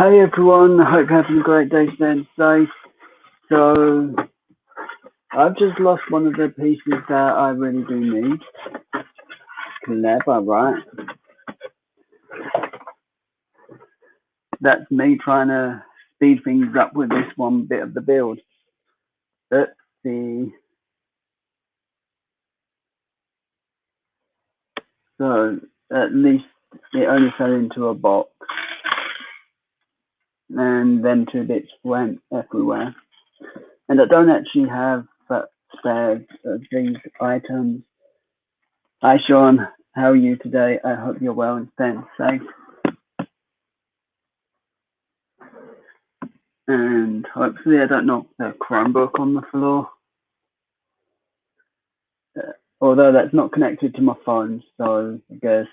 Hey everyone, I hope you're having a great day today and safe. So, I've just lost one of the pieces that I really do need. Clever, right? That's me trying to speed things up with this one bit of the build. Let's see. So, at least it only fell into a box. And then two bits went everywhere. And I don't actually have spares of these items. Hi Sean, how are you today? I hope you're well and staying safe. And hopefully I don't knock the Chromebook on the floor. Although that's not connected to my phone, so I guess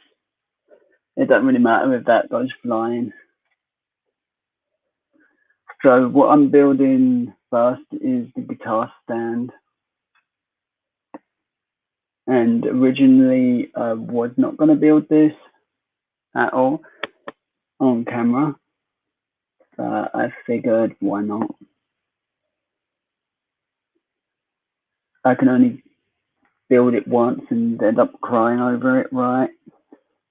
it doesn't really matter if that goes flying. So what I'm building first is the guitar stand. And originally I was not going to build this at all on camera, but I figured why not? I can only build it once and end up crying over it, right?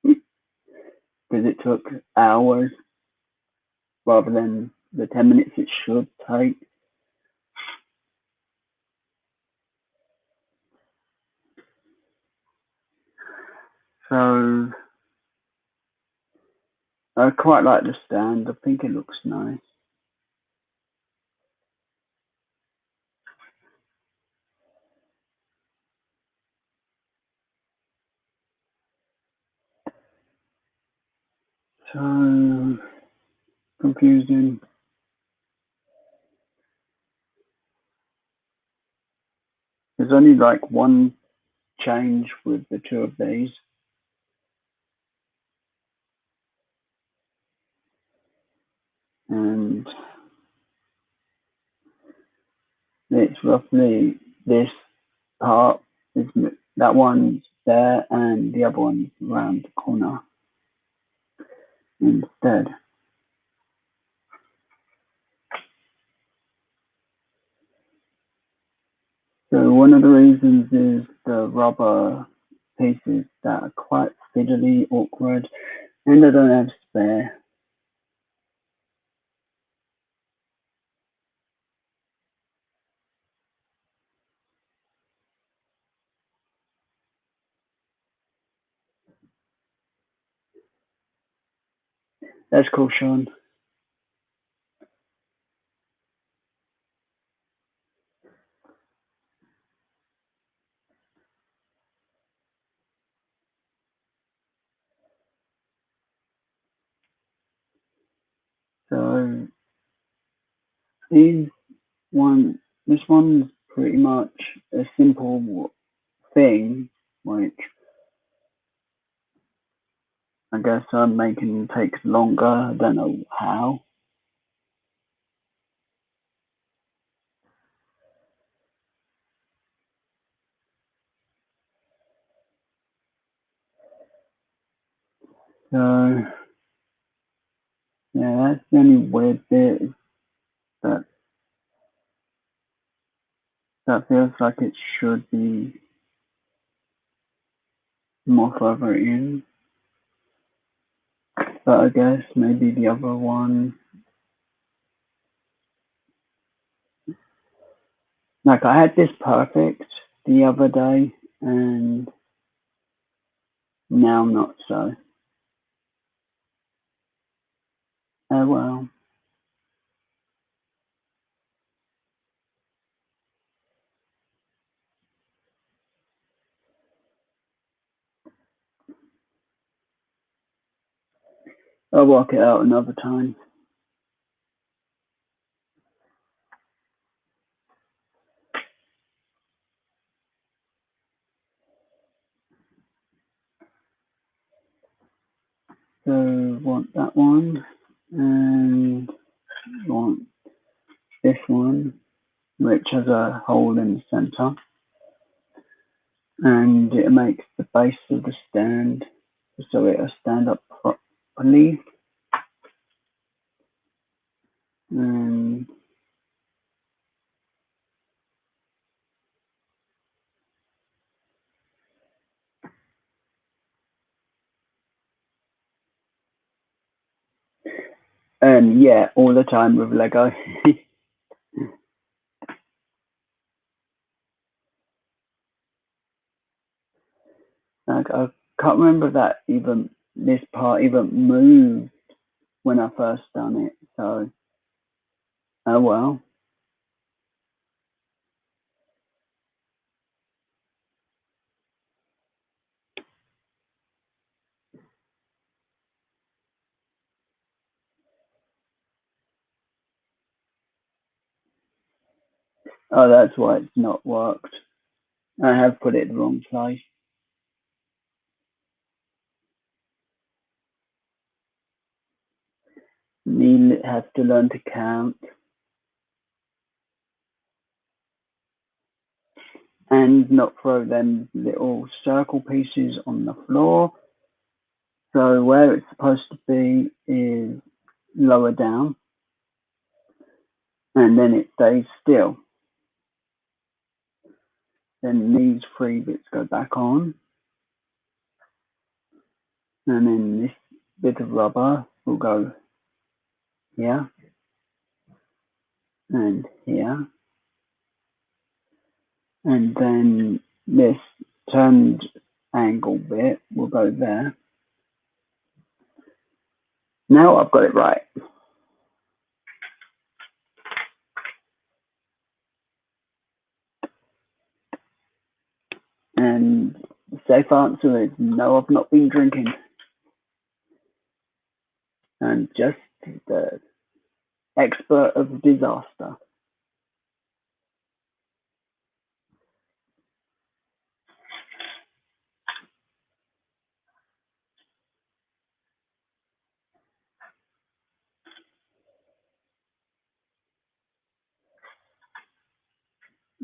Because it took hours rather than the 10 minutes it should take. So I quite like the stand. I think it looks nice. So confusing. There's only like one change with the two of these. And it's roughly this part is that one's there and the other one's around the corner instead. So one of the reasons is the rubber pieces that are quite fiddly, awkward, and I don't have spare. That's cool, Sean. So these this one's pretty much a simple thing, which I guess I'm making takes longer. I don't know how. So yeah, that's the only weird bit that that feels like it should be more further in. But I guess maybe the other one, like I had this perfect the other day, and now not so. Oh well. I'll work it out another time. So want that one, and want this one, which has a hole in the center, and it makes the base of the stand so it'll stand up properly. And yeah, all the time with Lego. Like, I can't remember that this part even moved when I first done it. So, oh well. Oh, that's why it's not worked. I have put it the wrong place. Neil has to learn to count and not throw them little circle pieces on the floor. So where it's supposed to be is lower down, and then it stays still. Then these three bits go back on, and then this bit of rubber will go here and here, and then this turned angle bit will go there. Now I've got it right. And the safe answer is no, I've not been drinking. I'm just the expert of disaster.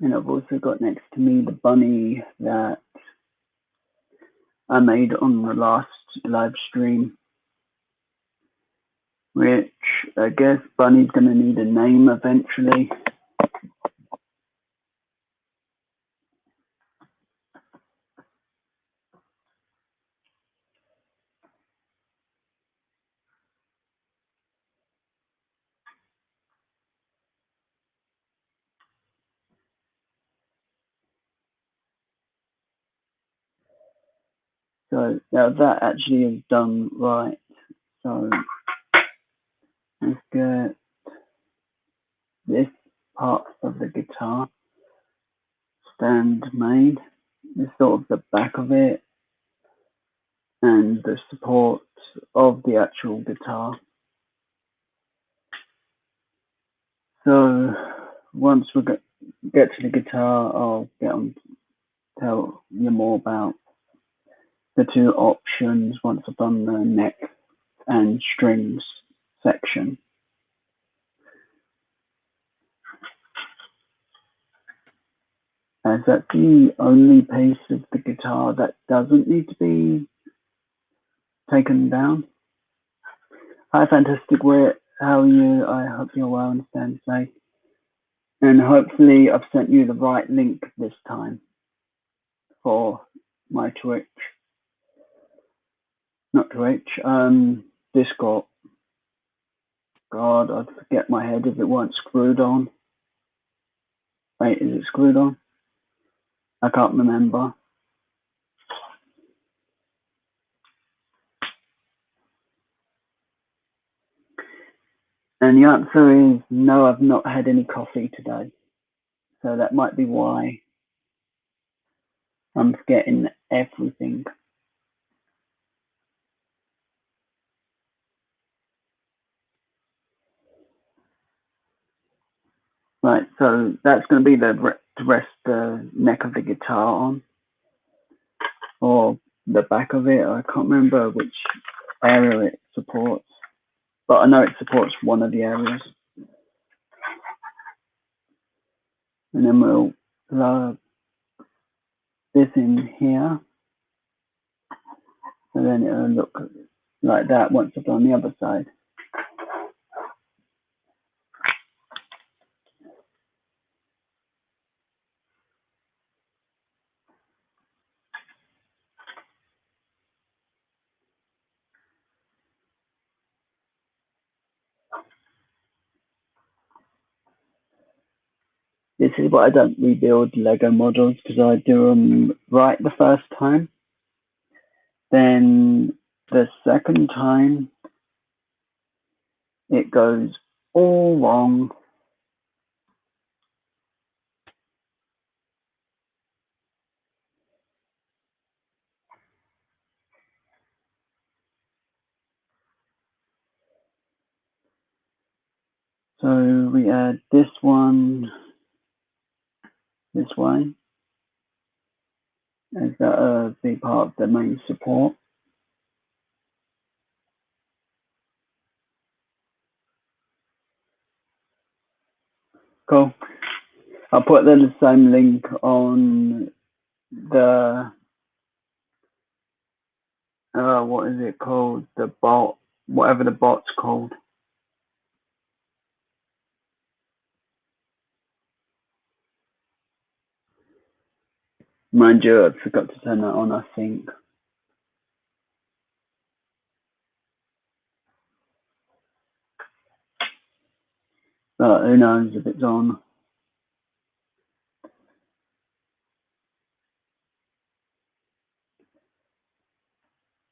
And I've also got next to me the bunny that I made on the last live stream, which I guess Bunny's going to need a name eventually. So now that actually is done right. So let's get this part of the guitar stand made. This sort of the back of it and the support of the actual guitar. So once we get to the guitar, I'll tell you more about the two options once I've done the neck and strings section. As that's the only piece of the guitar that doesn't need to be taken down. Hi, Fantastic Wit. How are you? I hope you're well and staying safe. And hopefully I've sent you the right link this time for my Twitch. Not Twitch, Discord. God, I'd forget my head if it weren't screwed on. Wait, is it screwed on? I can't remember. And the answer is no, I've not had any coffee today. So that might be why I'm forgetting everything. Right, so that's going to be to rest the neck of the guitar on, or the back of it. I can't remember which area it supports, but I know it supports one of the areas. And then we'll plug this in here. So then it'll look like that once I've done the other side. this is why I don't rebuild Lego models, because I do them right the first time. Then the second time, it goes all wrong. So we add this one this way, as that be part of the main support. Cool. I'll put the same link on the what is it called? The bot, whatever the bot's called. Mind you, I forgot to turn that on, I think. But who knows if it's on.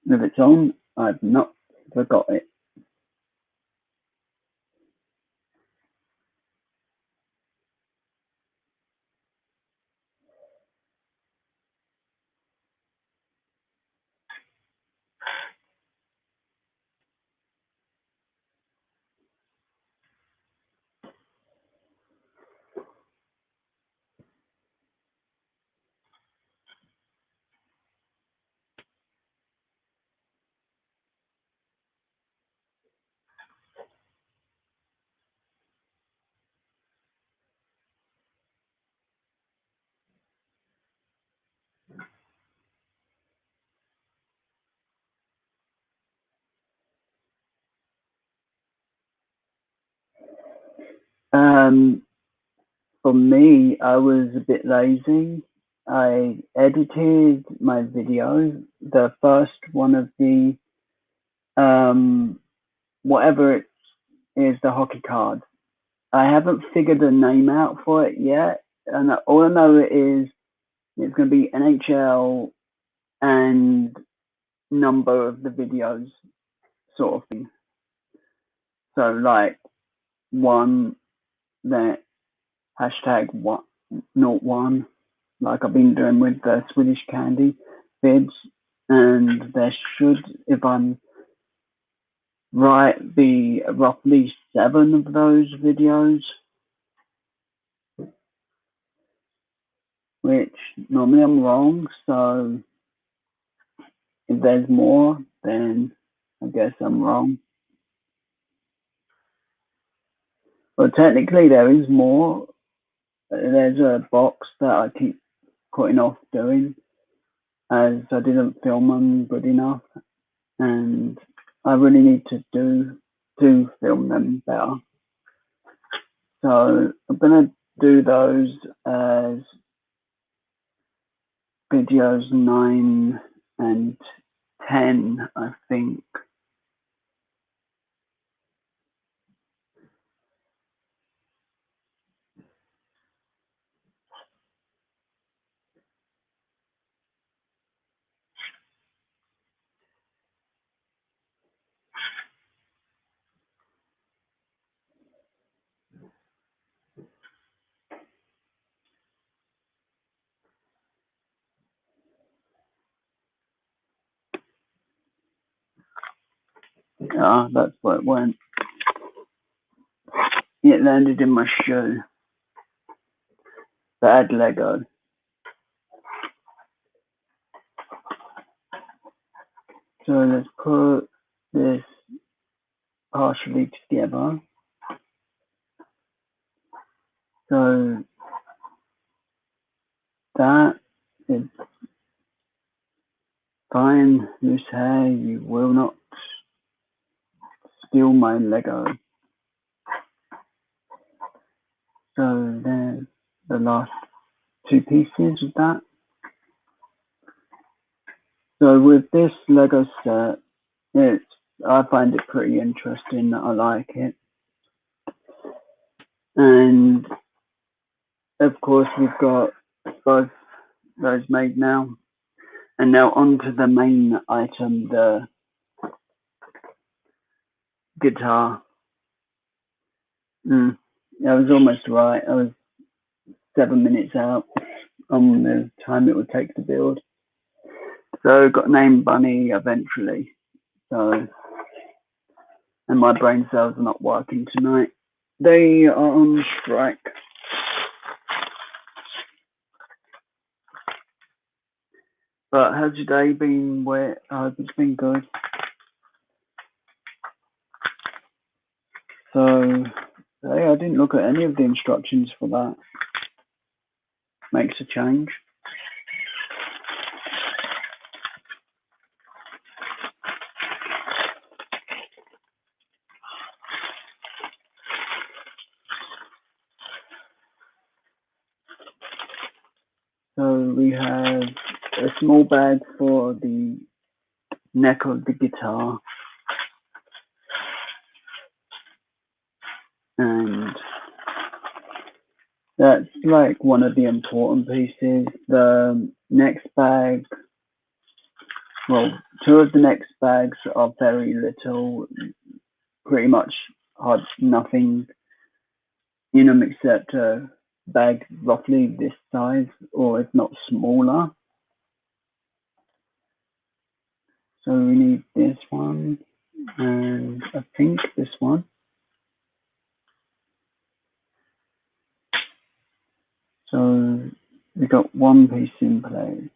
If it's on, I've not forgot it. For me, I was a bit lazy. I edited my video, the first one of the whatever it is, the hockey card. I haven't figured a name out for it yet, and all I know is it's going to be NHL and number of the videos, sort of thing. So like one, that hashtag what not one, like I've been doing with the Swedish candy vids, and there should, if I'm right, be roughly 7 of those videos, which normally I'm wrong, so if there's more, then I guess I'm wrong. But technically there is more. There's a box that I keep putting off doing, as I didn't film them good enough, and I really need to film them better. So I'm gonna do those as videos 9 and 10, I think. Ah, that's where it went. It landed in my shoe. Bad Lego. So let's put this partially together. So that is fine. Loose hair, you will not steal my Lego. So there's the last 2 pieces of that. So with this Lego set, I find it pretty interesting. I like it, and of course, we've got both those made now. And now on to the main item, the guitar. I was almost right. I was 7 minutes out on the time it would take to build. So got named Bunny eventually. So, and my brain cells are not working tonight. They are on strike. But how's your day been? I hope it's been good. So, hey, I didn't look at any of the instructions for that. Makes a change. So we have a small bag for the neck of the guitar. And that's like one of the important pieces. The next bag, well, two of the next bags are very little, pretty much hard nothing in them except a bag roughly this size, or if not smaller. So we need this one, and I think this one. So we got one piece in place.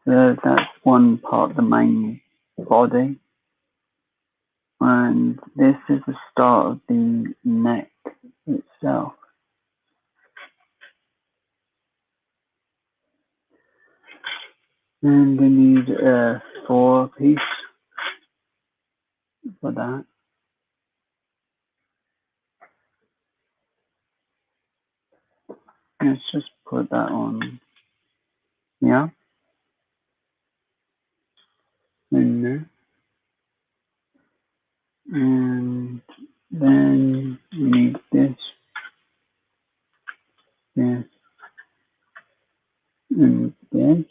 So that's one part of the main body. And this is the start of the neck itself. And we need a 4-piece for that. Let's just put that on. Yeah. In there. And then we need this, this, and this.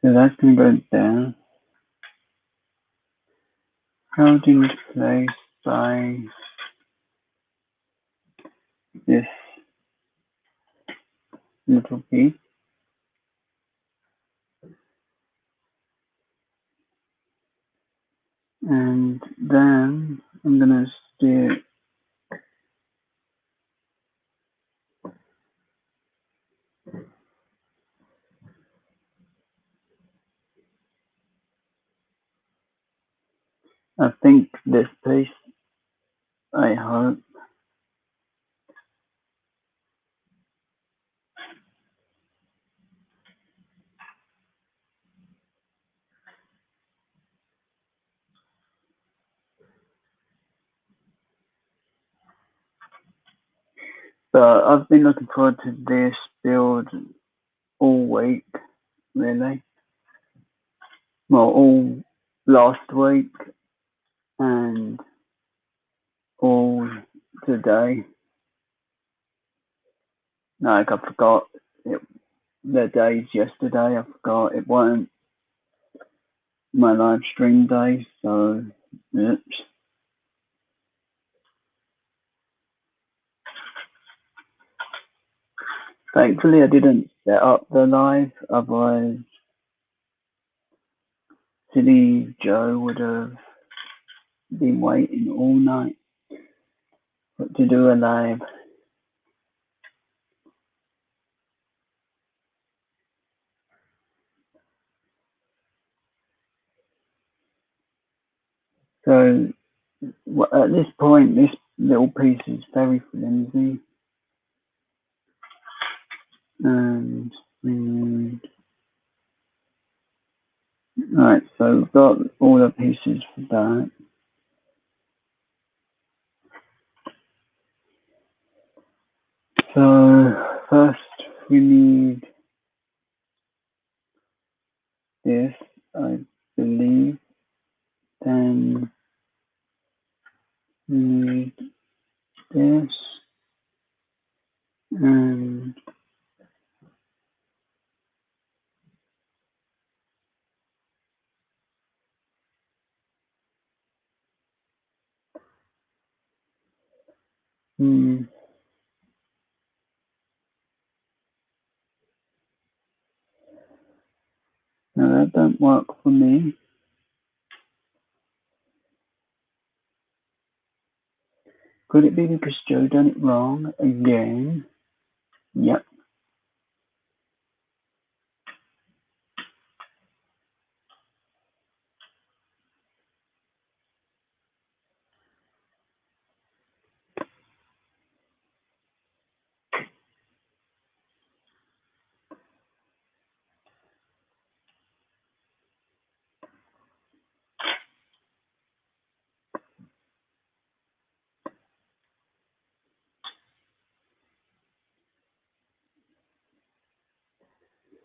So that's going to go there. Held into place by this little piece. And then I'm going to steer I think this piece, I hope. But I've been looking forward to this build all week, really. Well, all last week and all today. Like, I forgot the days yesterday. I forgot it weren't my live stream day, so oops. Thankfully, I didn't set up the live, otherwise, silly Joe would have been waiting all night to do a live. So at this point, this little piece is very flimsy, and right, so we've got all the pieces for that. So first we need this, I believe. Then we need this, and no, that don't work for me. Could it be because Joe done it wrong again? Yep.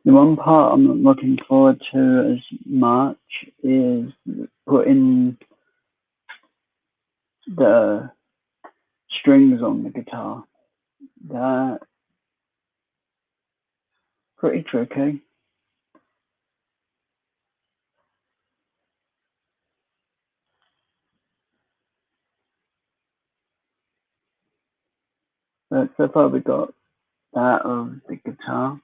The one part I'm not looking forward to as much is putting the strings on the guitar. That's pretty tricky. But so far we got that of the guitar.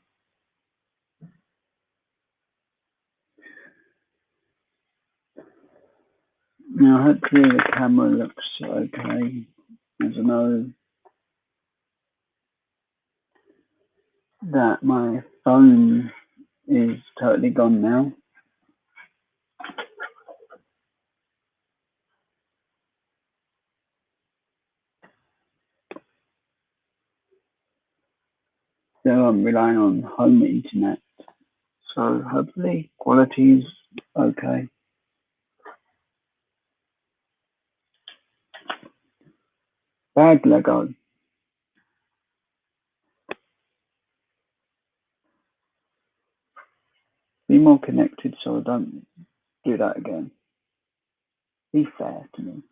Now hopefully the camera looks okay. As I know that my phone is totally gone now. So I'm relying on home internet. So hopefully quality's okay. Bad Lego. Be more connected so I don't do that again. Be fair to me.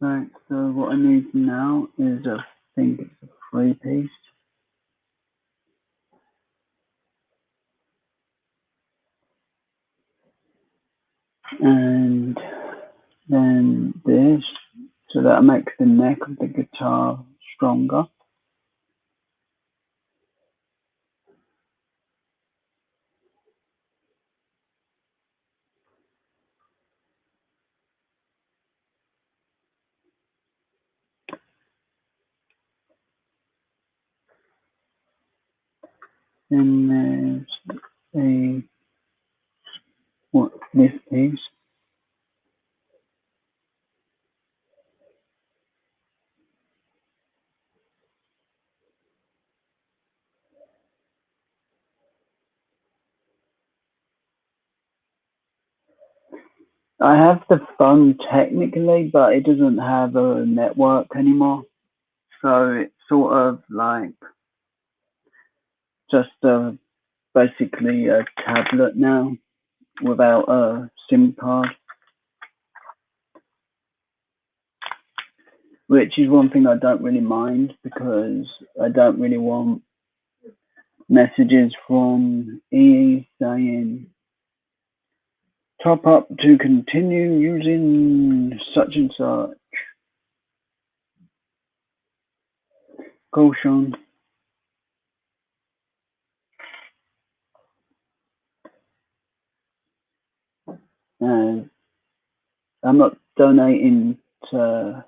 Right, so what I need now is I think it's a 3-piece. And then this, so that makes the neck of the guitar stronger. Then there's this piece. I have the phone technically, but it doesn't have a network anymore. so it's sort of like just basically a tablet now without a SIM card, which is one thing I don't really mind because I don't really want messages from EE saying top up to continue using such and such. Caution. I'm not donating to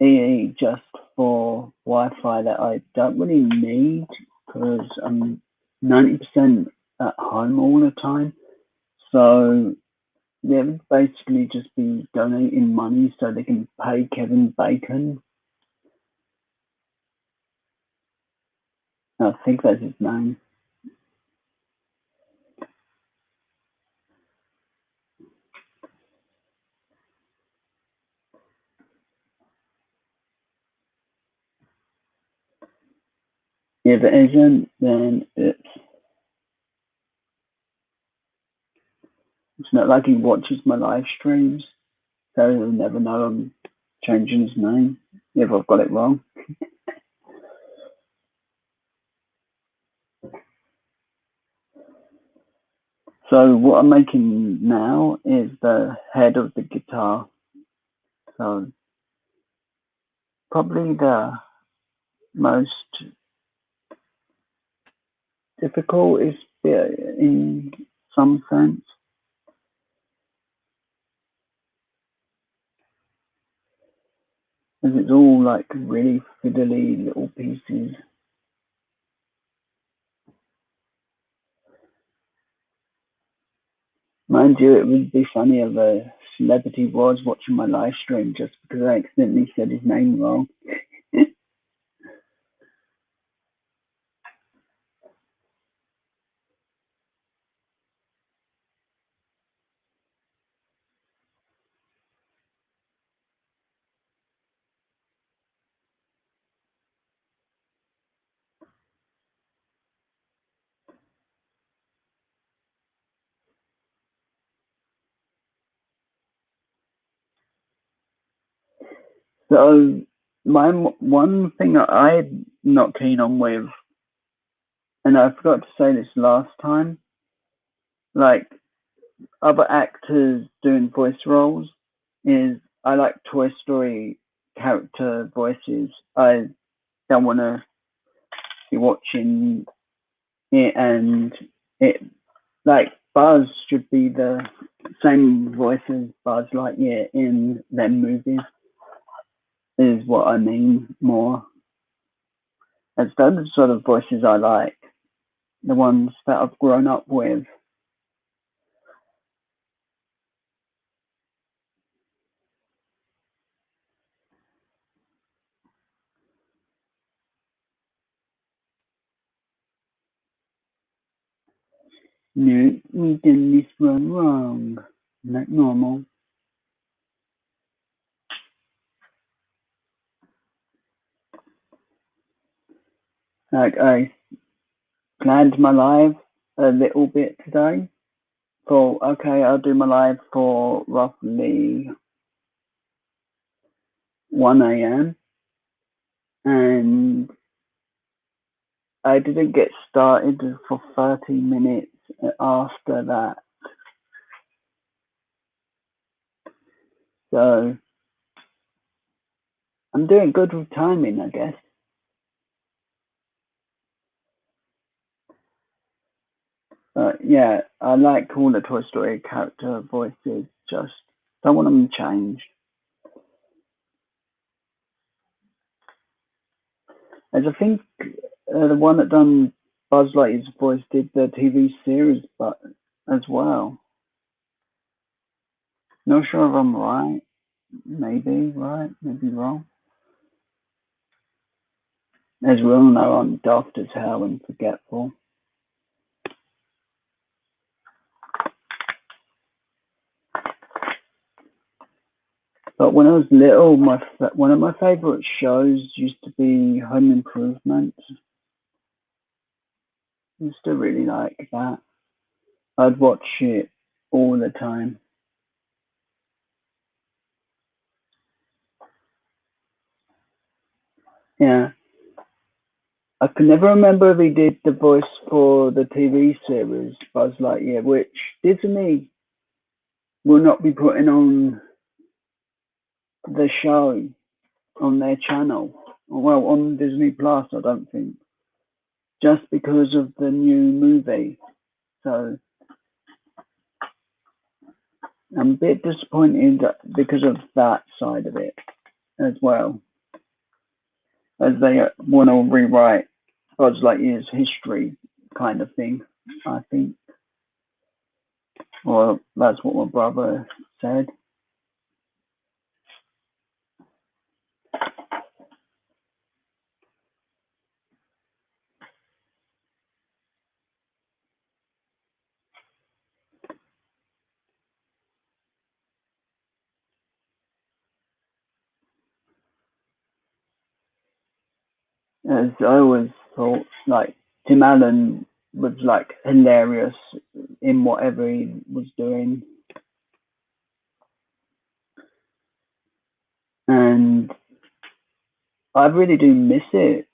EE just for Wi-Fi that I don't really need because I'm 90% at home all the time. So they would basically just be donating money so they can pay Kevin Bacon. I think that's his name. If it isn't, then it's not like he watches my live streams, so he'll never know I'm changing his name if I've got it wrong. So what I'm making now is the head of the guitar. So probably the most difficult is in some sense, because it's all like really fiddly little pieces. Mind you, it would be funny if a celebrity was watching my live stream just because I accidentally said his name wrong. So my one thing that I'm not keen on with, and I forgot to say this last time, like other actors doing voice roles, is I like Toy Story character voices. I don't want to be watching it and it like Buzz should be the same voice as Buzz Lightyear in them movies. Is what I mean more. It's those sort of voices I like, the ones that I've grown up with. No, we done this one wrong. Not normal. Like I planned my live a little bit today. Thought, okay, I'll do my live for roughly 1 a.m. and I didn't get started for 30 minutes after that. So I'm doing good with timing, I guess. But yeah, I like all the Toy Story character voices, just don't want them changed. As I think the one that done Buzz Lightyear's voice did the TV series, but as well. Not sure if I'm right. Maybe right, maybe wrong. As we all know, I'm daft as hell and forgetful. But when I was little, one of my favorite shows used to be Home Improvement. I used to really like that. I'd watch it all the time. Yeah. I can never remember if he did the voice for the TV series Buzz Lightyear, which Disney will not be putting on the show on their channel. Well, on Disney Plus, I don't think, just because of the new movie. So I'm a bit disappointed because of that side of it as well, as they want to rewrite Buzz Lightyear's history kind of thing, I think. Well, that's what my brother said. As I always thought, like Tim Allen was like hilarious in whatever he was doing, and I really do miss it.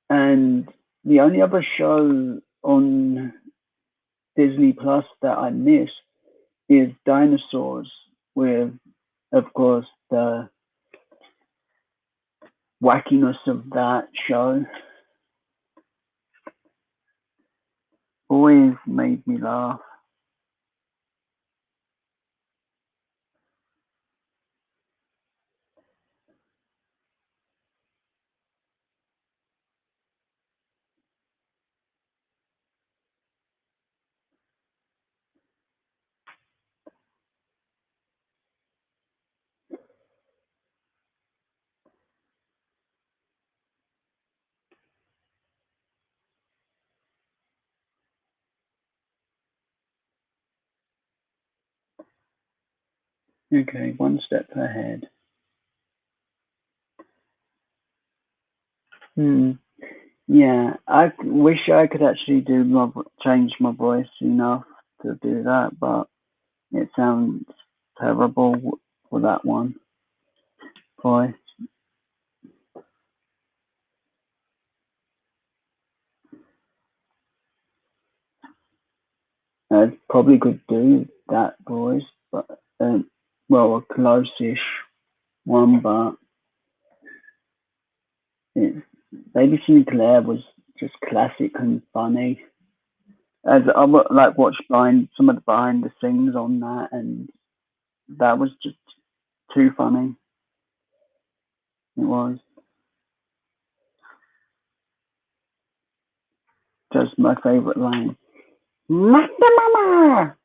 And the only other show on Disney Plus that I miss is Dinosaurs, with, of course, the wackiness of that show. Always made me laugh. Okay, one step ahead. Hmm. Yeah, I wish I could actually change my voice enough to do that, but it sounds terrible for that one voice. I probably could do that voice, but well, a close-ish one, but it, Baby Sinclair was just classic and funny. As I like watched behind some of the behind the scenes on that, and that was just too funny. It was just my favorite line. Master Mama!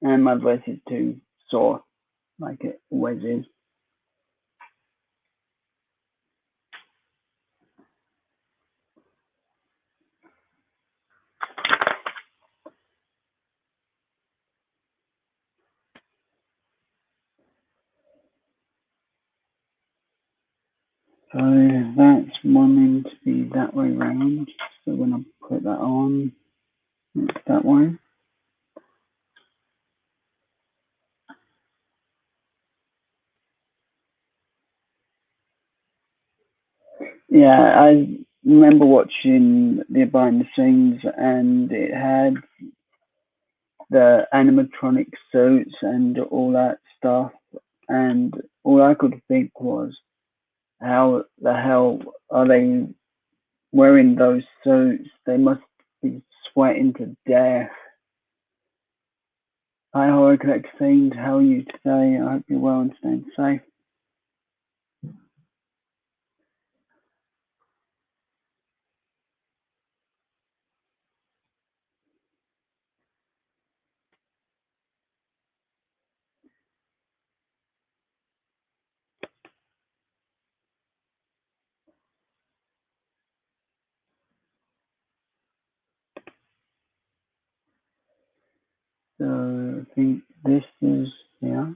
And my voice is too sore, like it always is. So that's wanting to be that way round. So when I put that on, it's that way. Yeah, I remember watching the behind the scenes, and it had the animatronic suits and all that stuff. And all I could think was, how the hell are they wearing those suits? They must be sweating to death. Hi, Horror Collector Fiend. How are you today? I hope you're well and staying safe. So I think this is Yeah.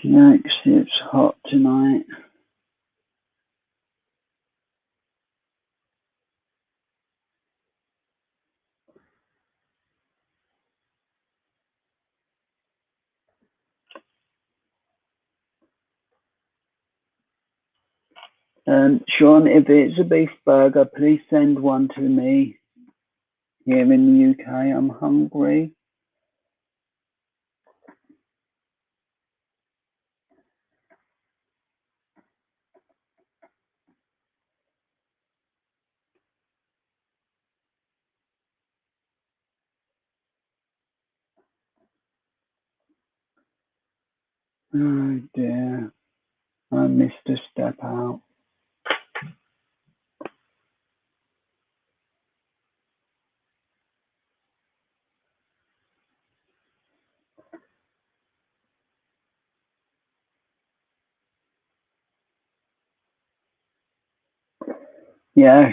Yikes, it's hot tonight. Sean, if it's a beef burger, please send one to me here in the UK. I'm hungry. Oh dear, I missed a step out. Yeah,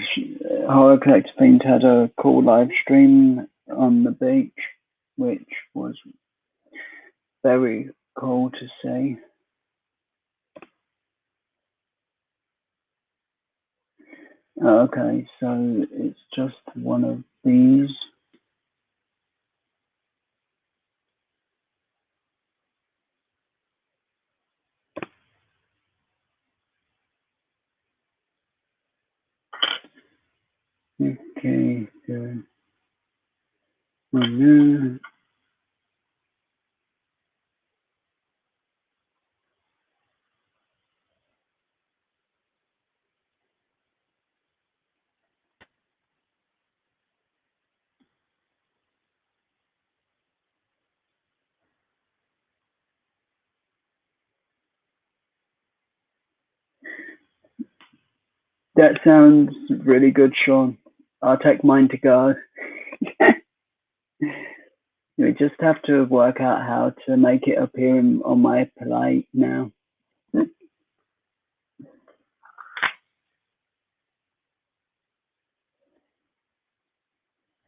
Horror Collector Fiend had a cool live stream on the beach, which was very cool to see. Okay, so it's just one of these. Okay, good. That sounds really good, Sean. I'll take mine to go. We just have to work out how to make it appear on my plate now.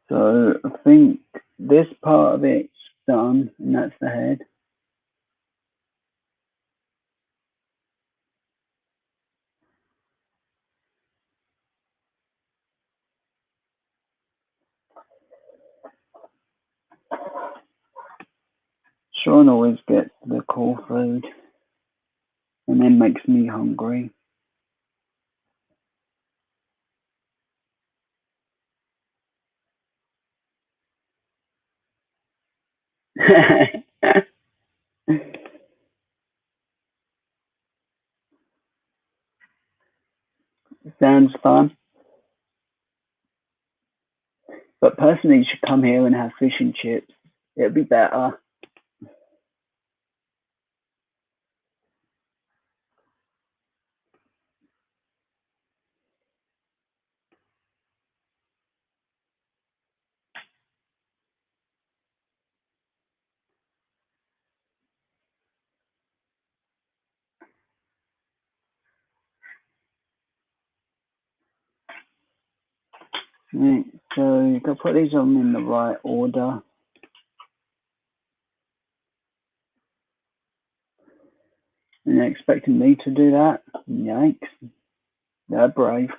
So I think this part of it's done, and that's the head. Sean always gets the cool food and then makes me hungry. Sounds fun. But personally, you should come here and have fish and chips. It'd be better. Right, so you can put these on in the right order. And you're expecting me to do that? Yikes. They're brave.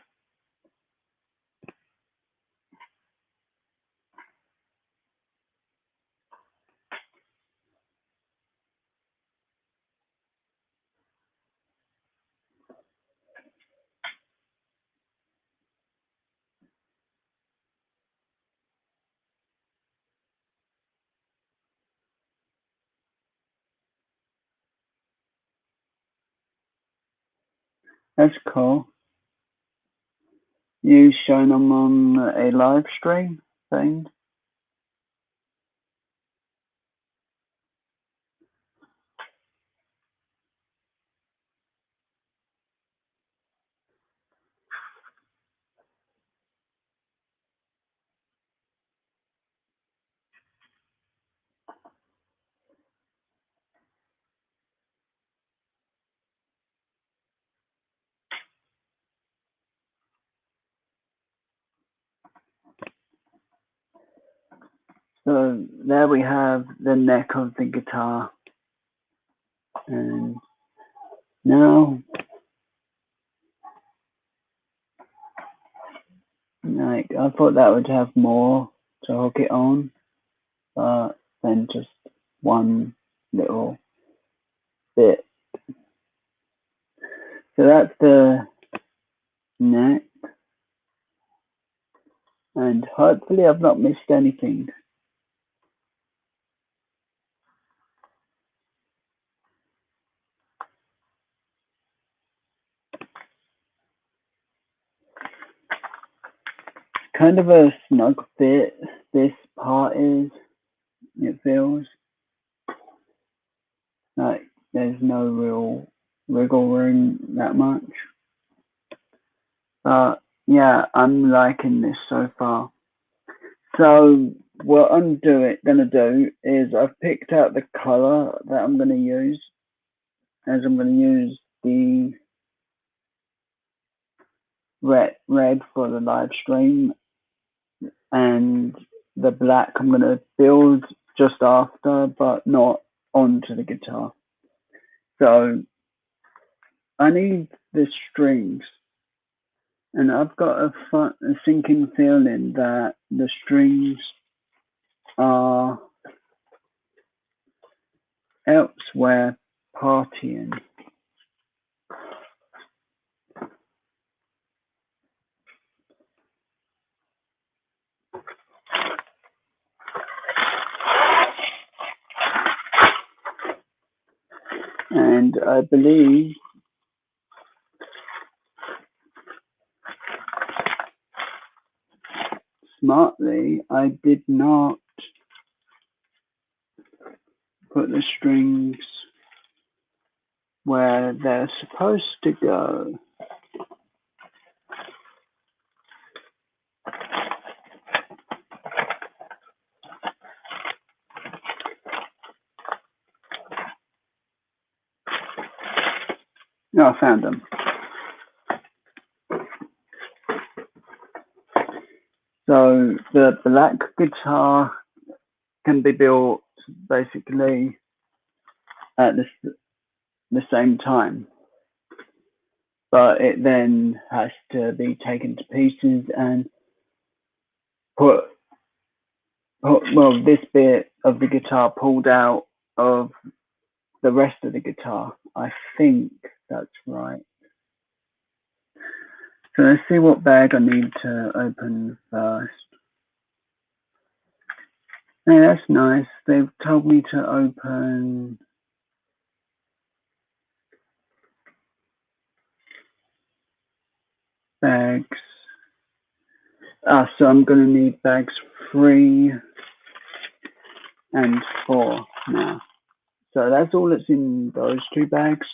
That's cool. you showing them on a live stream thing? So there we have the neck of the guitar, and now, like, I thought that would have more to hook it on, but then just one little bit. So that's the neck, and hopefully I've not missed anything. Kind of a snug fit, this part is, it feels like there's no real wiggle room that much. But yeah, I'm liking this so far. So what I'm gonna do is I've picked out the color that I'm gonna use, as I'm gonna use the red for the live stream, and the black I'm gonna build just after, but not onto the guitar. So I need the strings, and I've got a sinking feeling that the strings are elsewhere partying. And I believe smartly, I did not put the strings where they're supposed to go. No, I found them. So the black guitar can be built basically at the same time, but it then has to be taken to pieces and put well, this bit of the guitar pulled out of the rest of the guitar. I think that's right. So let's see what bag I need to open first. Hey, that's nice. They've told me to open bags. So I'm going to need bags 3 and 4 now. So that's all that's in those 2 bags.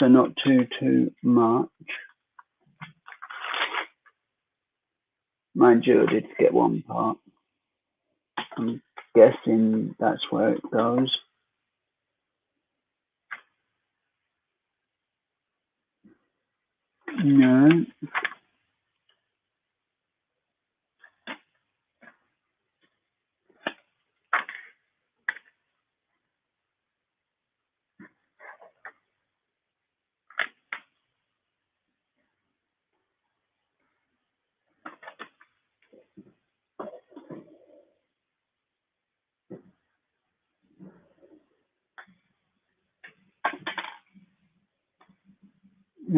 So not too much. Mind you, I did get one part. I'm guessing that's where it goes. No.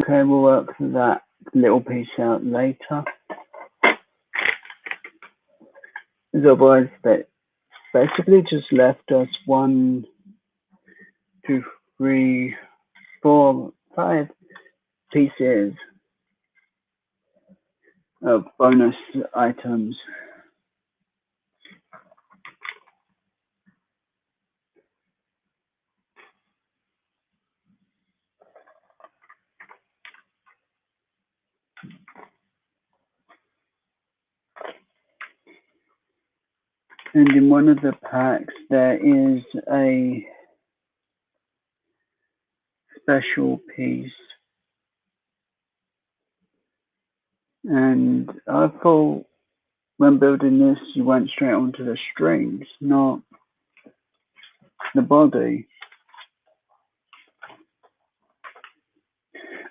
Okay, we'll work that little piece out later. Otherwise, that basically just left us 1, 2, 3, 4, 5 pieces. of bonus items. And in one of the packs, there is a special piece. And I thought when building this, you went straight onto the strings, not the body.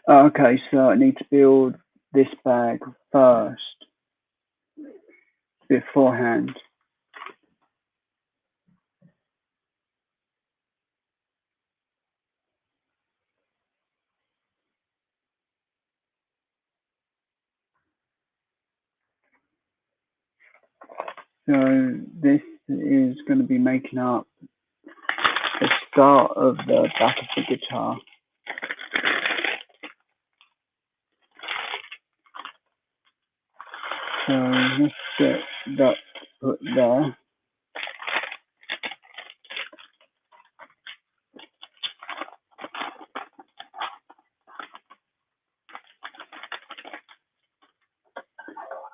Okay, so I need to build this bag first, beforehand. So this is going to be making up the start of the back of the guitar. So let's get that put there.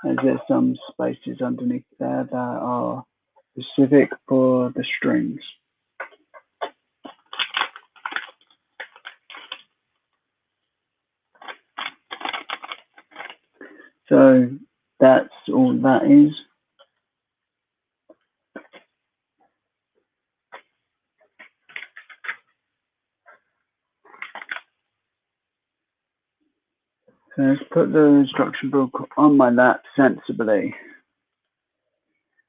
As there's some spaces underneath there that are specific for the strings. So that's all that is. So let's put the instruction book on my lap sensibly.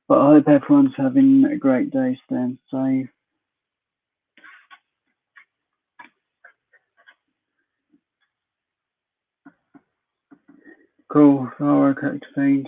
But I hope everyone's having a great day, staying safe. Cool, I'll correct things.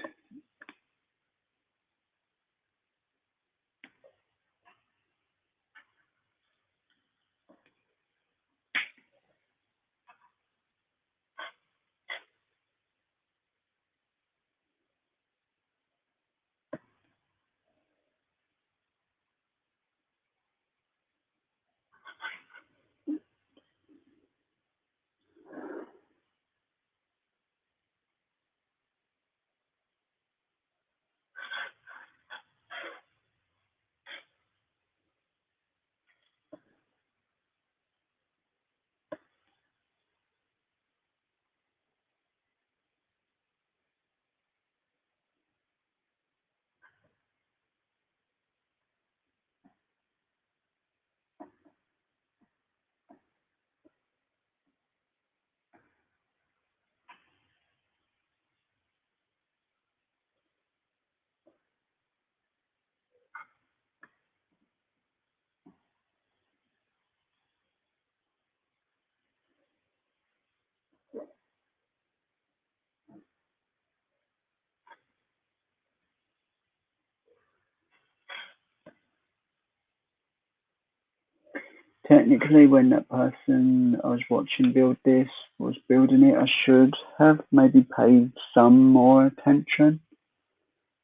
Technically, when that person I was watching build this was building it, I should have maybe paid some more attention.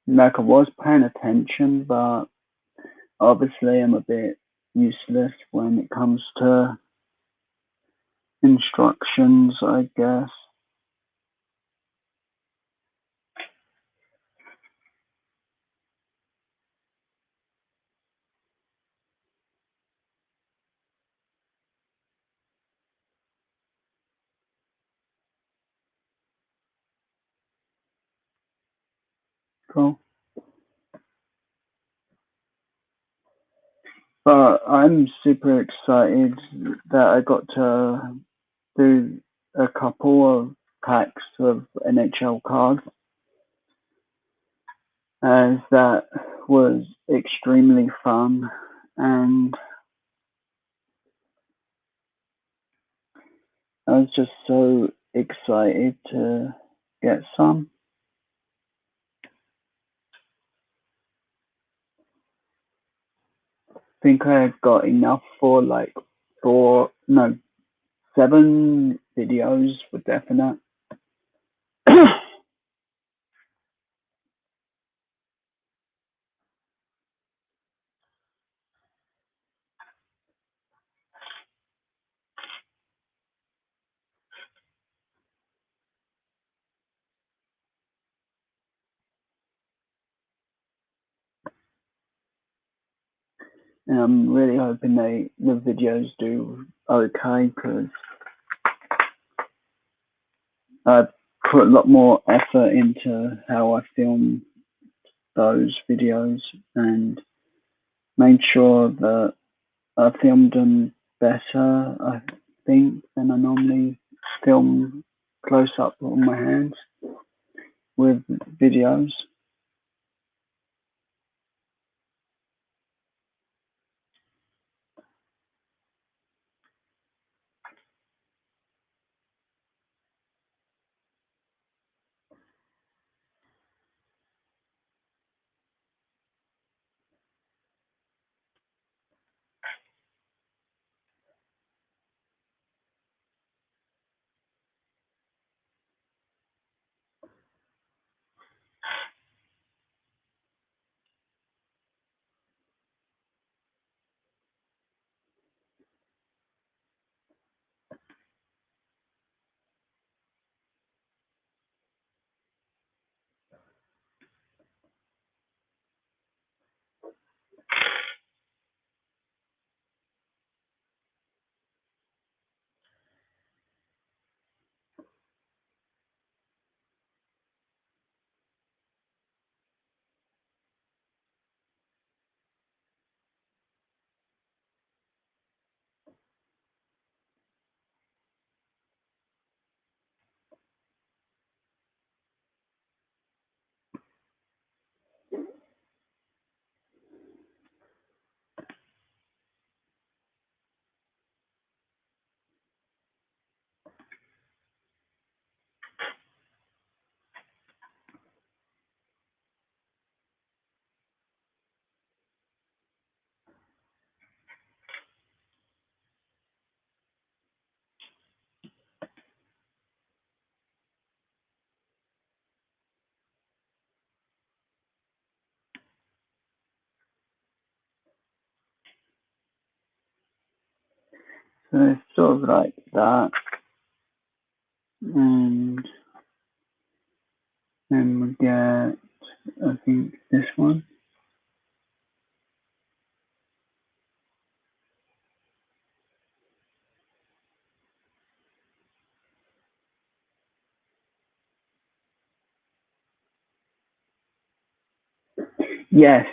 Like I was paying attention, but obviously I'm a bit useless when it comes to instructions, I guess. Cool. But I'm super excited that I got to do a couple of packs of NHL cards, as that was extremely fun, and I was just so excited to get some. I think I got enough for like no, 7 videos for definite. And I'm really hoping the videos do okay, because I put a lot more effort into how I film those videos and made sure that I filmed them better, I think, than I normally film close up on my hands with videos. So it's sort of like that. And then we get, I think, this one. Yes,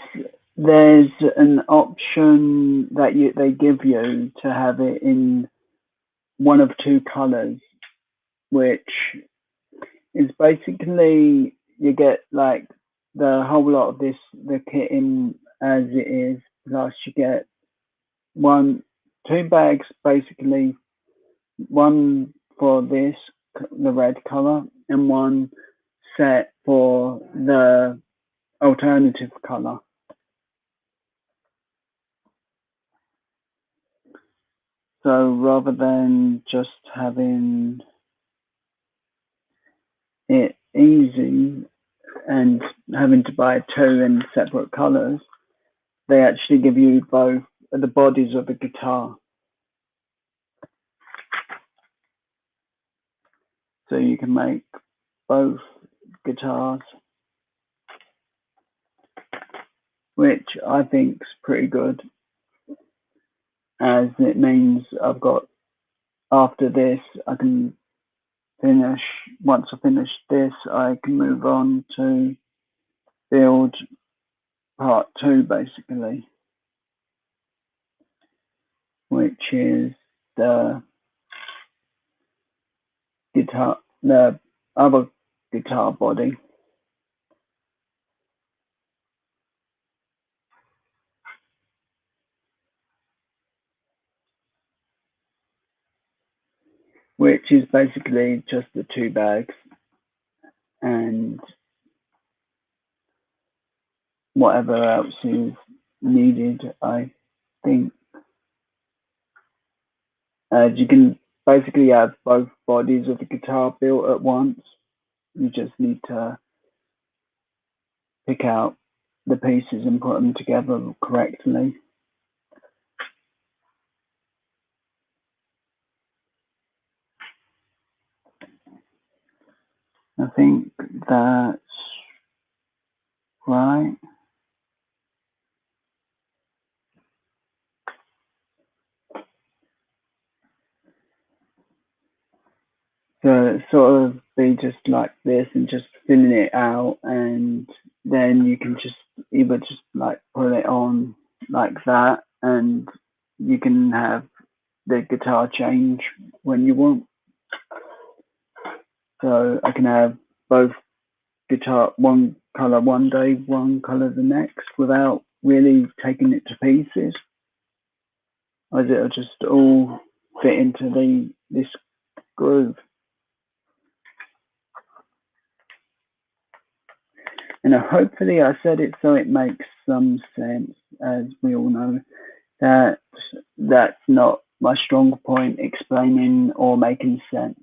there's an option that they give you to have it in one of two colors, which is basically you get like the whole lot of the kit in as it is, plus you get two bags basically, one for the red color, and one set for the alternative color. So rather than just having it easy and having to buy two in separate colors, they actually give you both the bodies of the guitar. So you can make both guitars, which I think is pretty good, as it means I've got, after this, I can finish, once I finish this, I can move on to build part two, basically, which is the the other guitar body. Which is basically just the two bags and whatever else is needed, I think. You can basically have both bodies of the guitar built at once. You just need to pick out the pieces and put them together correctly. I think that's right. So it sort of be just like this and just filling it out, and then you can just either just like put it on like that, and you can have the guitar change when you want. So I can have both guitar one color one day, one color the next, without really taking it to pieces, as it'll just all fit into this groove. And hopefully I said it so it makes some sense. As we all know, that that's not my strong point, explaining or making sense.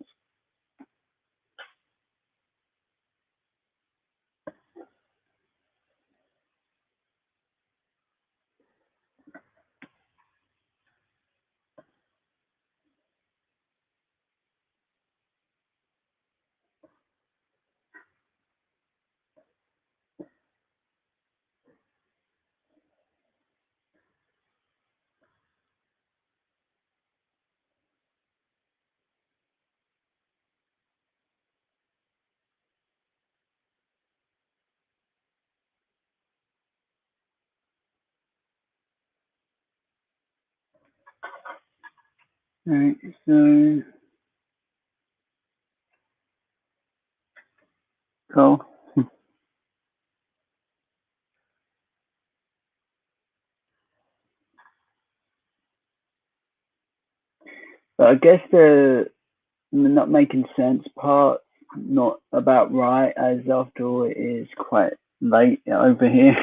Right, so cool. But I guess the not making sense part not about right, as after all it is quite late over here.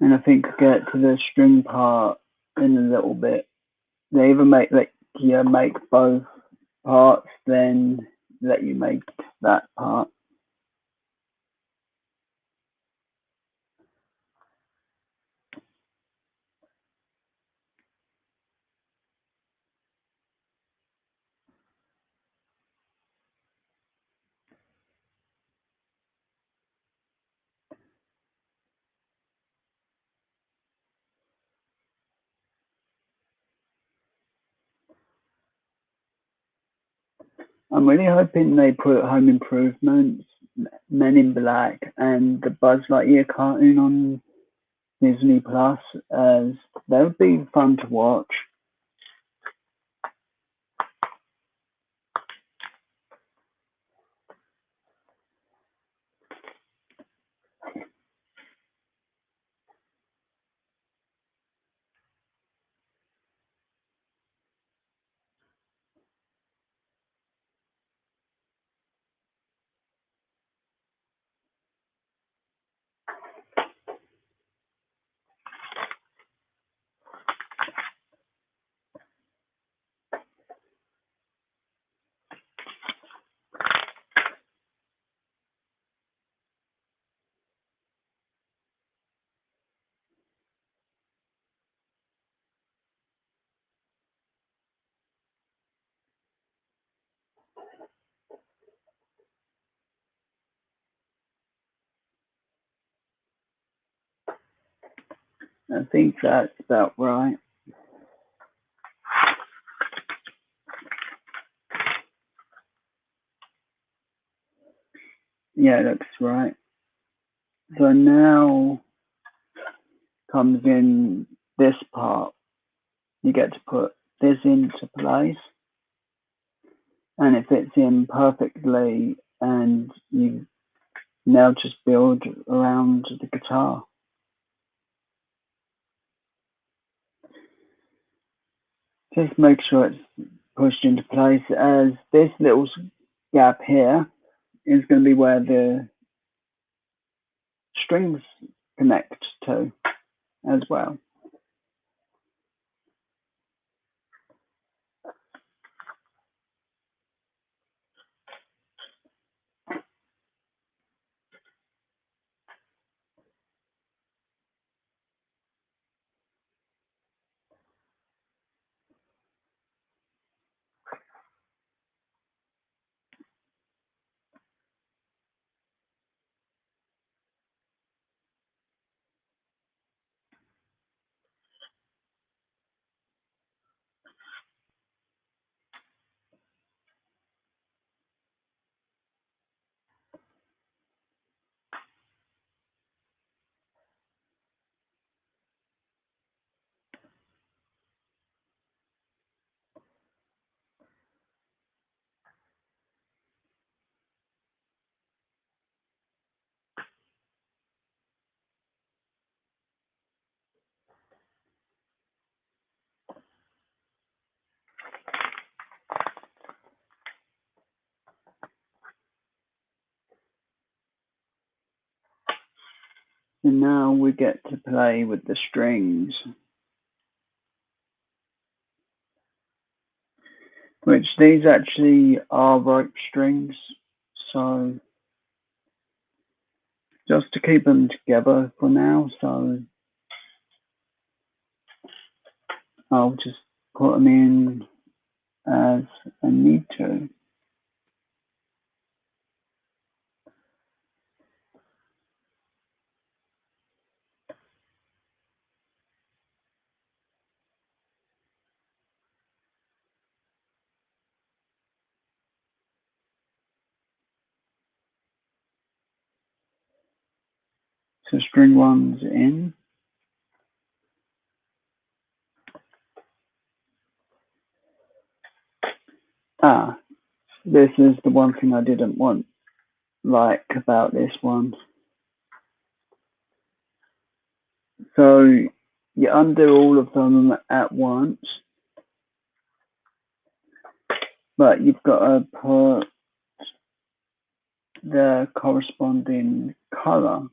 And I think get to the string part in a little bit. They either make like you make both parts, then let you make that part. I'm really hoping they put Home Improvements, Men in Black, and the Buzz Lightyear cartoon on Disney Plus, as that would be fun to watch. I think that's about right. Yeah, it looks right. So now comes in this part. You get to put this into place, and it fits in perfectly, and you now just build around the guitar. Just make sure it's pushed into place, as this little gap here is going to be where the strings connect to as well. And now we get to play with the strings, which these actually are rope strings, so just to keep them together for now, so I'll just put them in as I need to. So string one's in. This is the one thing I didn't like about this one. So you undo all of them at once, but you've got to put the corresponding color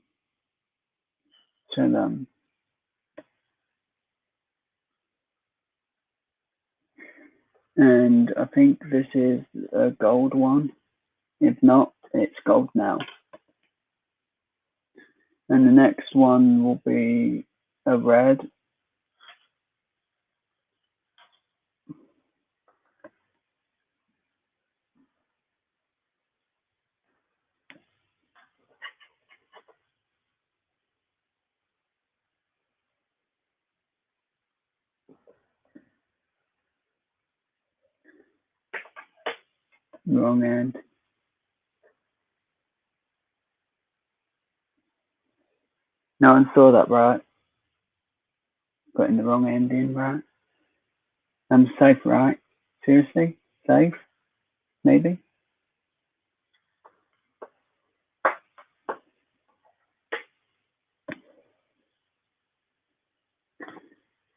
to them. And I think this is a gold one. If not, it's gold now. And the next one will be a red. Wrong end. No one saw that right. Putting the wrong end in right. I'm safe, right? Seriously? Safe? Maybe?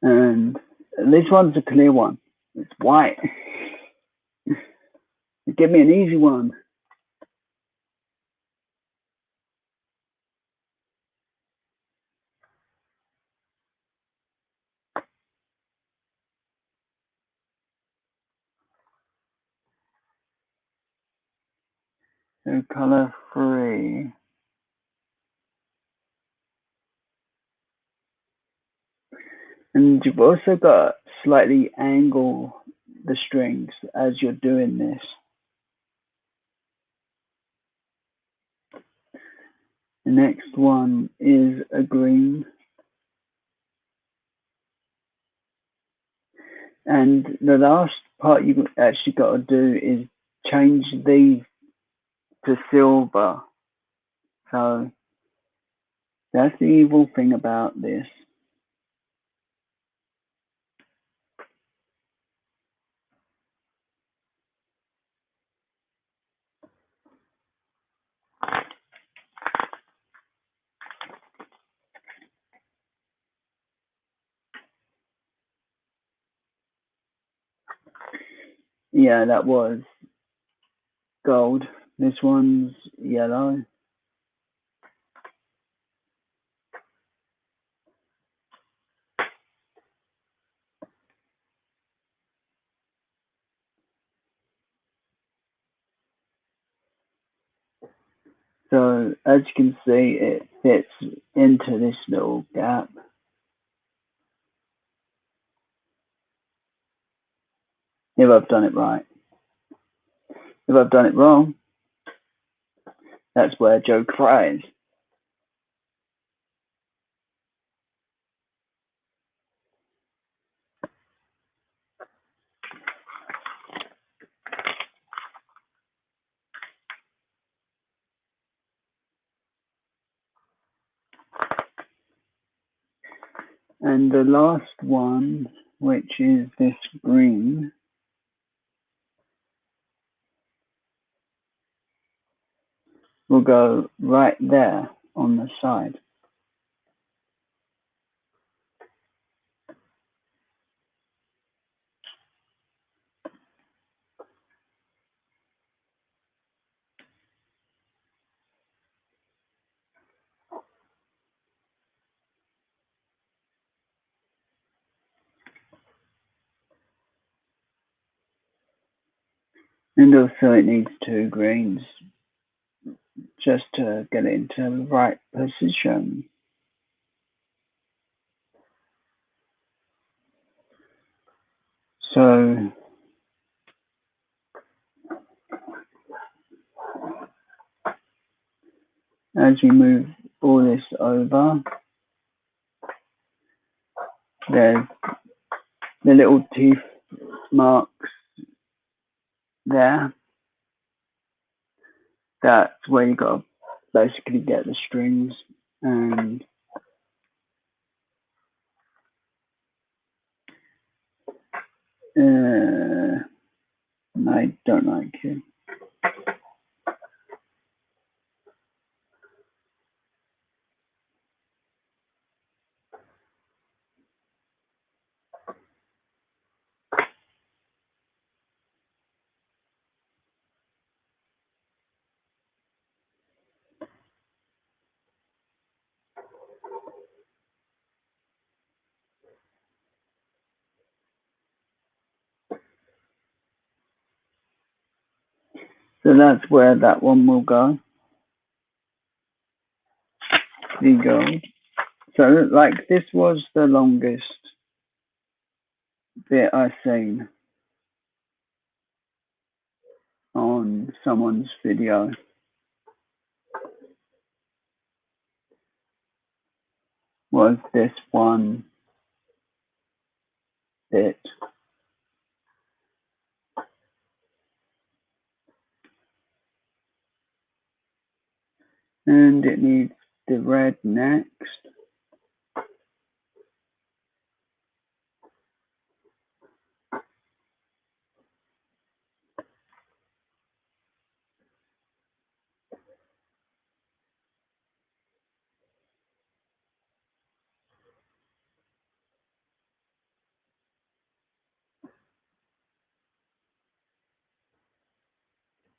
And this one's a clear one. It's white. Give me an easy one. So color 3. And you've also got slightly angle the strings as you're doing this. The next one is a green. And the last part you actually got to do is change these to silver. So that's the evil thing about this. Yeah, that was gold. This one's yellow. So as you can see, it fits into this little gap. If I've done it right. If I've done it wrong, that's where Joe cries. And the last one, which is this green, will go right there on the side. And also it needs 2 greens just to get it into the right position. So as you move all this over, there's the little teeth marks there. That's where you got to basically get the strings, and I don't like it. So that's where that one will go. The gold. So like this was the longest bit I've seen on someone's video. Was this one bit. And it needs the red next.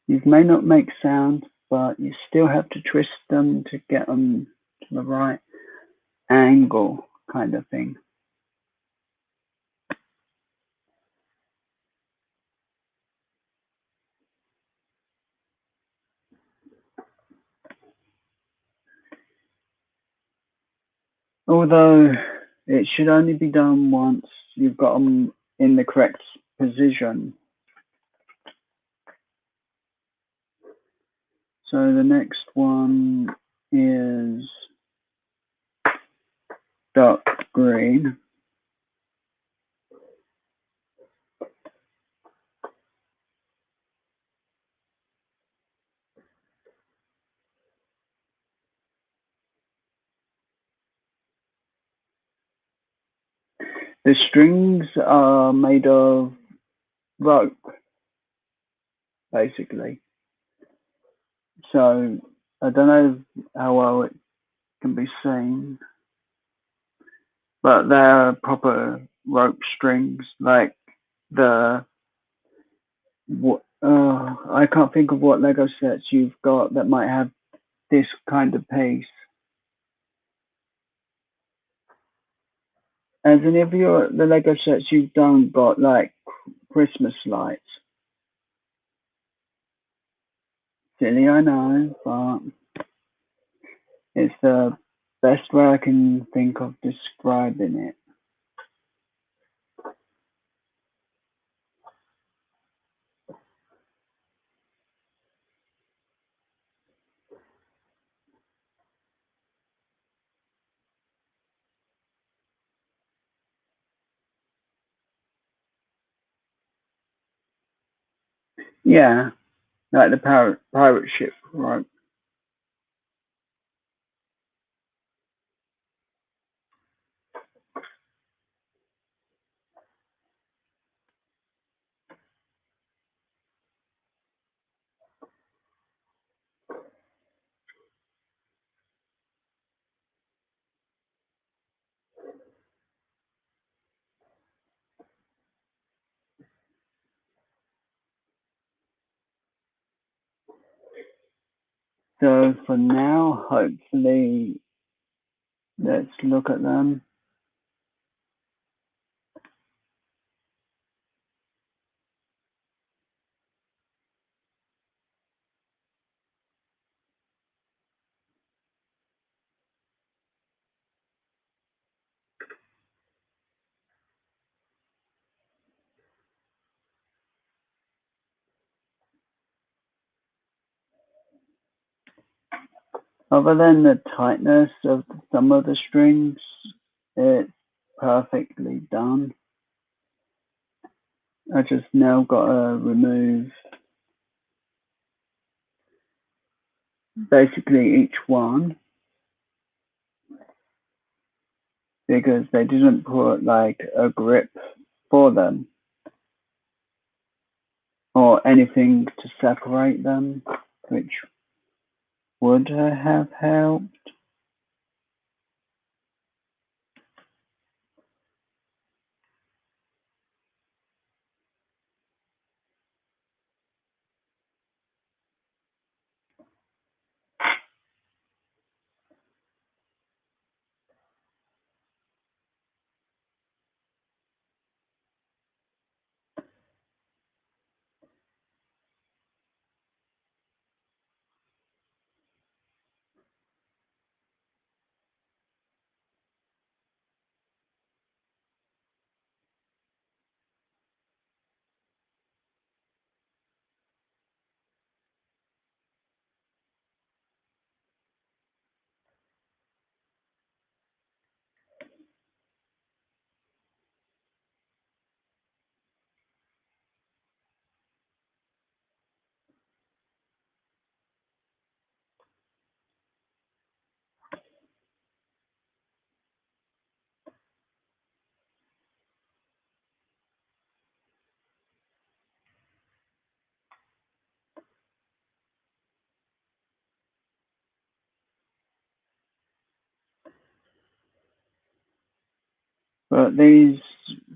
These may not make sound, but you still have to twist them to get them to the right angle, kind of thing. Although it should only be done once you've got them in the correct position. So the next one is dark green. The strings are made of rope, basically. So I don't know how well it can be seen, but they're proper rope strings, like the I can't think of what Lego sets you've got that might have this kind of piece. As any of the Lego sets you've done got like Christmas lights. Silly, I know, but it's the best way I can think of describing it. Yeah, like the pirate ship, right? So for now, hopefully, let's look at them. Other than the tightness of some of the strings, it's perfectly done. I just now gotta remove basically each one because they didn't put like a grip for them or anything to separate them, which would have helped. But these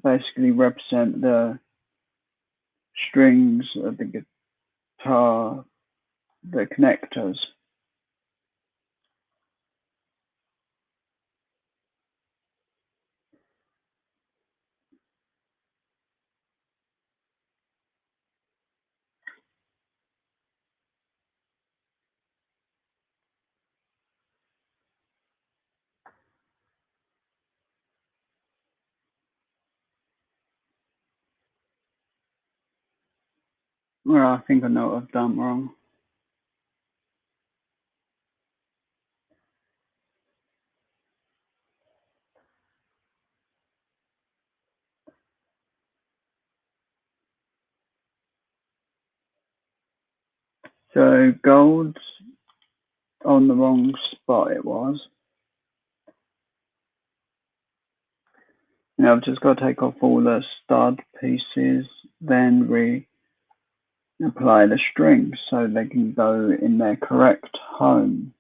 basically represent the strings of the guitar, the connectors. Well, I think I know what I've done wrong. So gold's on the wrong spot it was. Now I've just got to take off all the stud pieces, then reapply the strings so they can go in their correct home.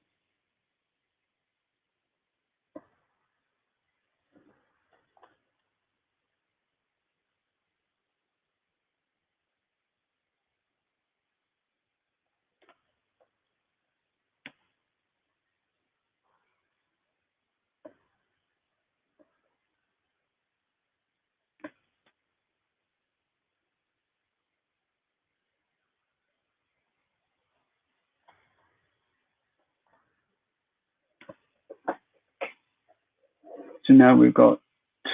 So now we've got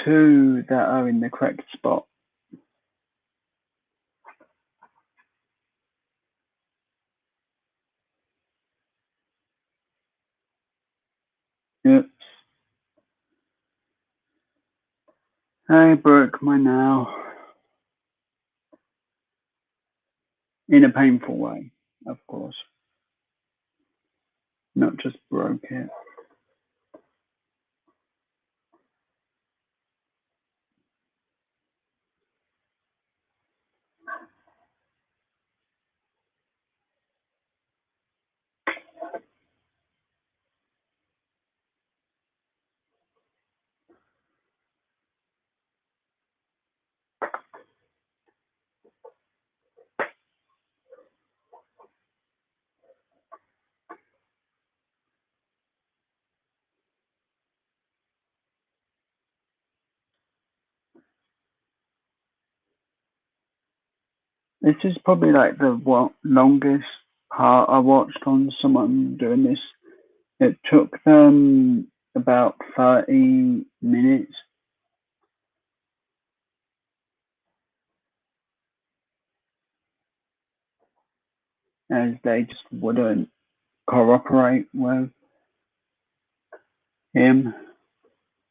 two that are in the correct spot. Oops. I broke my nail. In a painful way, of course. Not just broke it. This is probably like the longest part I watched on someone doing this. It took them about 30 minutes as they just wouldn't cooperate with him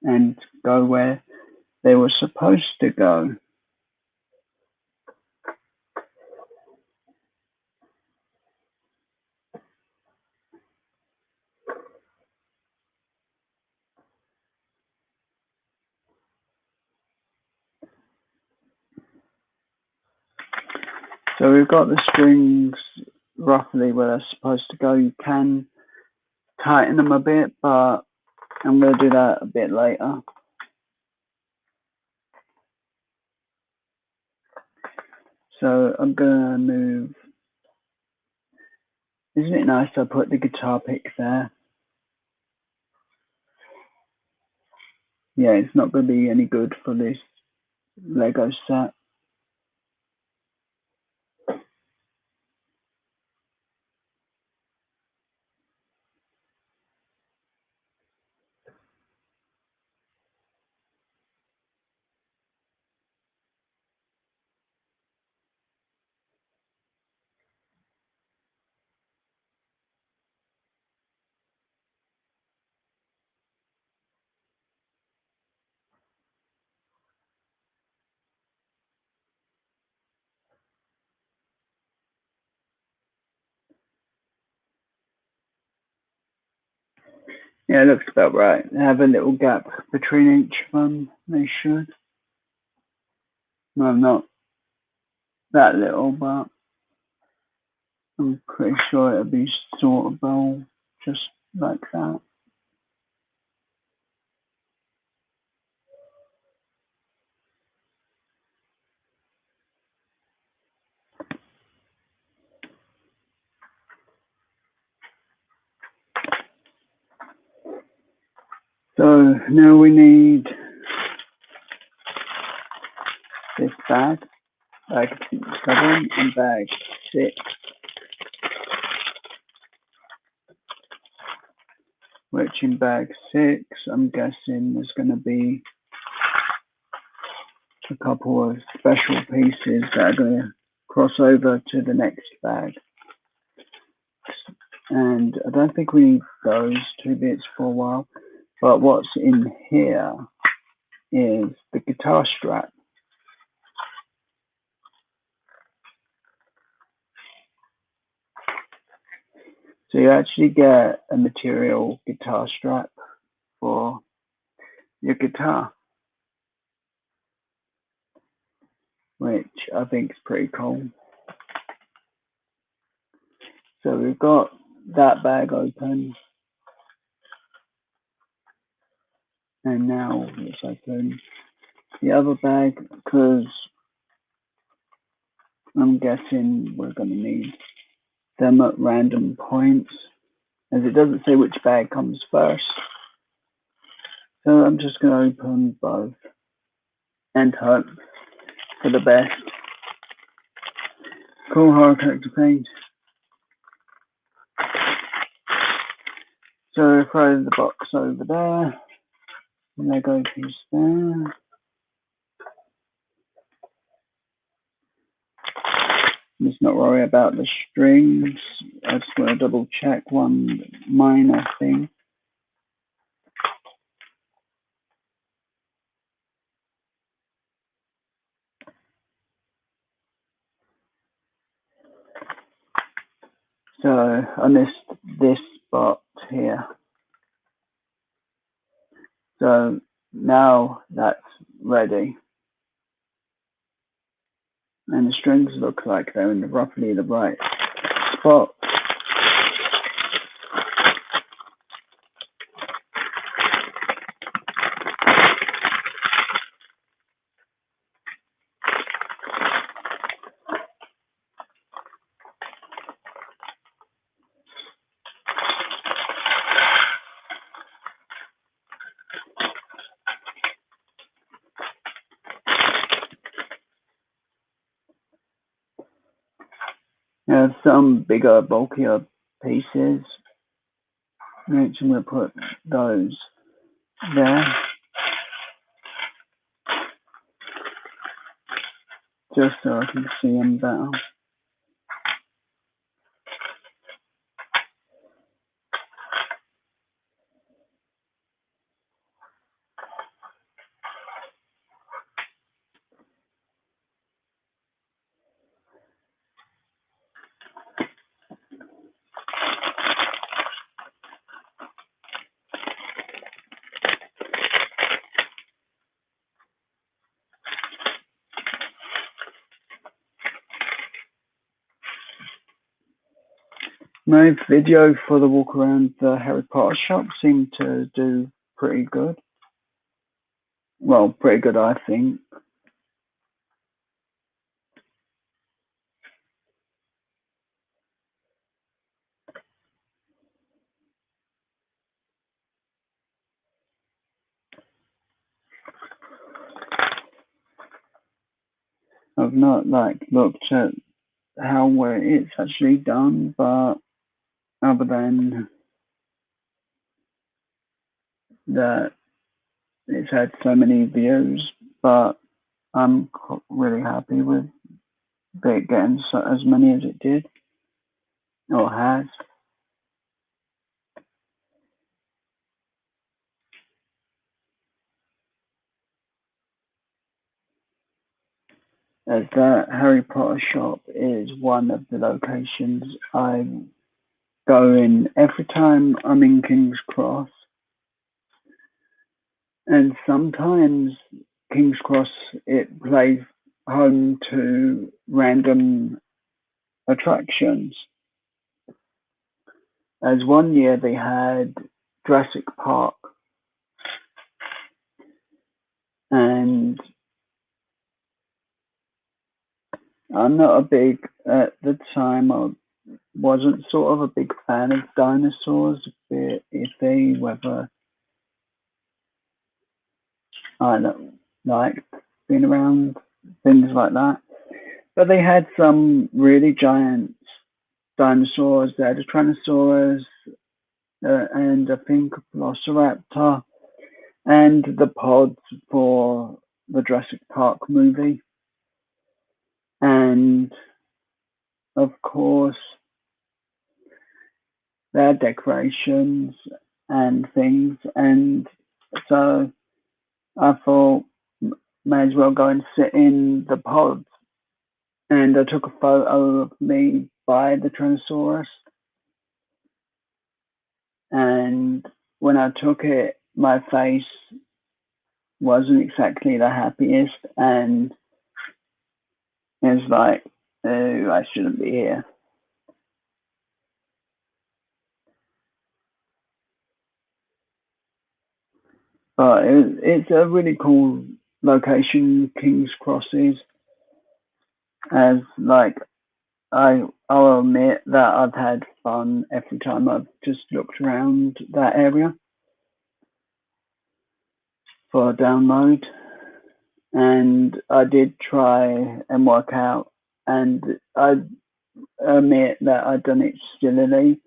and go where they were supposed to go. So we've got the strings roughly where they're supposed to go. You can tighten them a bit, but I'm going to do that a bit later. So I'm going to move. Isn't it nice I put the guitar pick there? Yeah, it's not going to be any good for this Lego set. Yeah, it looks about right. They have a little gap between each of them. They should. Well, not that little, but I'm pretty sure it'll be sortable just like that. So now we need this bag 7 and bag 6, which in bag 6, I'm guessing there's going to be a couple of special pieces that are going to cross over to the next bag. And I don't think we need those 2 bits for a while, but what's in here is the guitar strap. So you actually get a material guitar strap for your guitar, which I think is pretty cool. So we've got that bag open, and now let's open the other bag, because I'm guessing we're going to need them at random points, as it doesn't say which bag comes first. So I'm just going to open both and hope for the best. Cool hard character paint. So throw the box over there. Lego piece there. Let's not worry about the strings. I just want to double check one minor thing. So I missed this spot here. So now that's ready. And the strings look like they're in roughly the right spot. Have some bigger, bulkier pieces, which I'm going to put those there, just so I can see them better. My video for the walk around the Harry Potter shop seemed to do pretty good. Well, pretty good, I think. I've not looked at how well it's actually done, but other than that, it's had so many views. But I'm really happy with it getting as many as it did or has. As the Harry Potter shop is one of the locations I go in every time I'm in King's Cross. And sometimes King's Cross, it plays home to random attractions. As one year they had Jurassic Park, and I'm not a big, at the time, I wasn't sort of a big fan of dinosaurs, a bit iffy whether I don't like being around things like that. But they had some really giant dinosaurs. They had a Tyrannosaurus and I think a Velociraptor and the pods for the Jurassic Park movie. And of course, they had decorations and things. And so I thought, may as well go and sit in the pods. And I took a photo of me by the Tyrannosaurus. And when I took it, my face wasn't exactly the happiest. And it was like, oh, I shouldn't be here. But it's a really cool location, King's Cross is. As I'll admit that I've had fun every time I've just looked around that area for a download. And I did try and work out, and I admit that I'd done it stillily.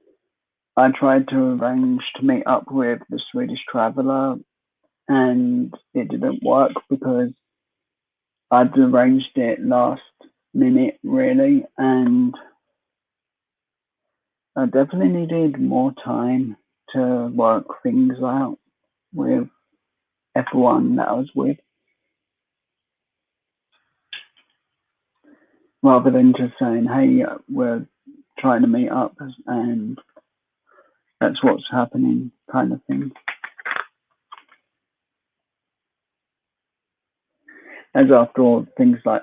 I tried to arrange to meet up with the Swedish Traveller, and it didn't work because I'd arranged it last minute, really, and I definitely needed more time to work things out with everyone that I was with, rather than just saying, hey, we're trying to meet up and that's what's happening, kind of thing. As after all, things like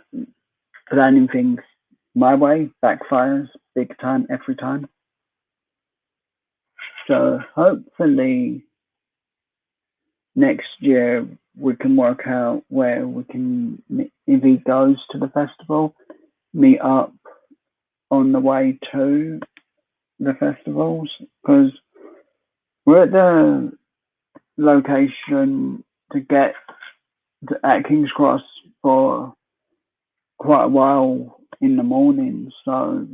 planning things my way backfires big time every time. So hopefully next year we can work out where we can, if he goes to the festival, meet up on the way to the festivals, because we're at the location to get at King's Cross for quite a while in the morning, so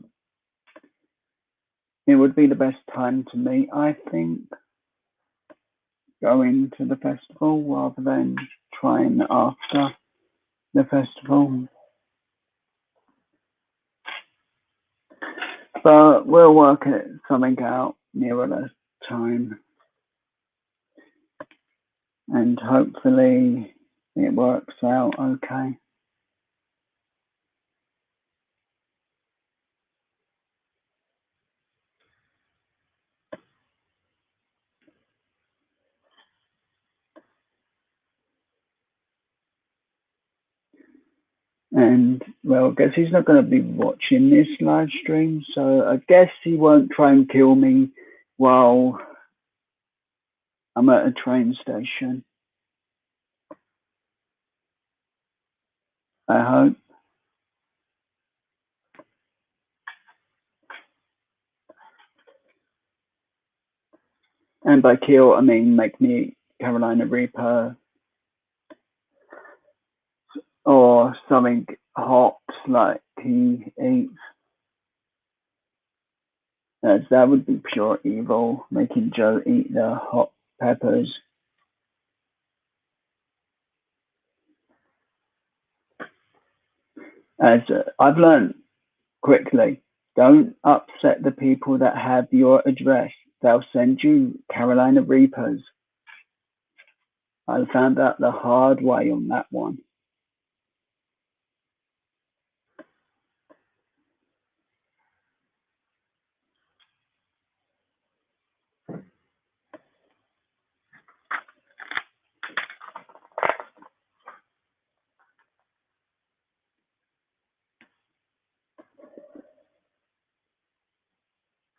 it would be the best time to meet, I think, going to the festival rather than trying after the festival. But we'll work something out nearer the time, and hopefully it works out okay. And well, I guess he's not going to be watching this live stream, so I guess he won't try and kill me while I'm at a train station. I hope. And by kill, I mean make me Carolina Reaper or something hot like he eats. As that would be pure evil, making Joe eat the hot peppers. As I've learned quickly, don't upset the people that have your address. They'll send you Carolina Reapers. I found out the hard way on that one.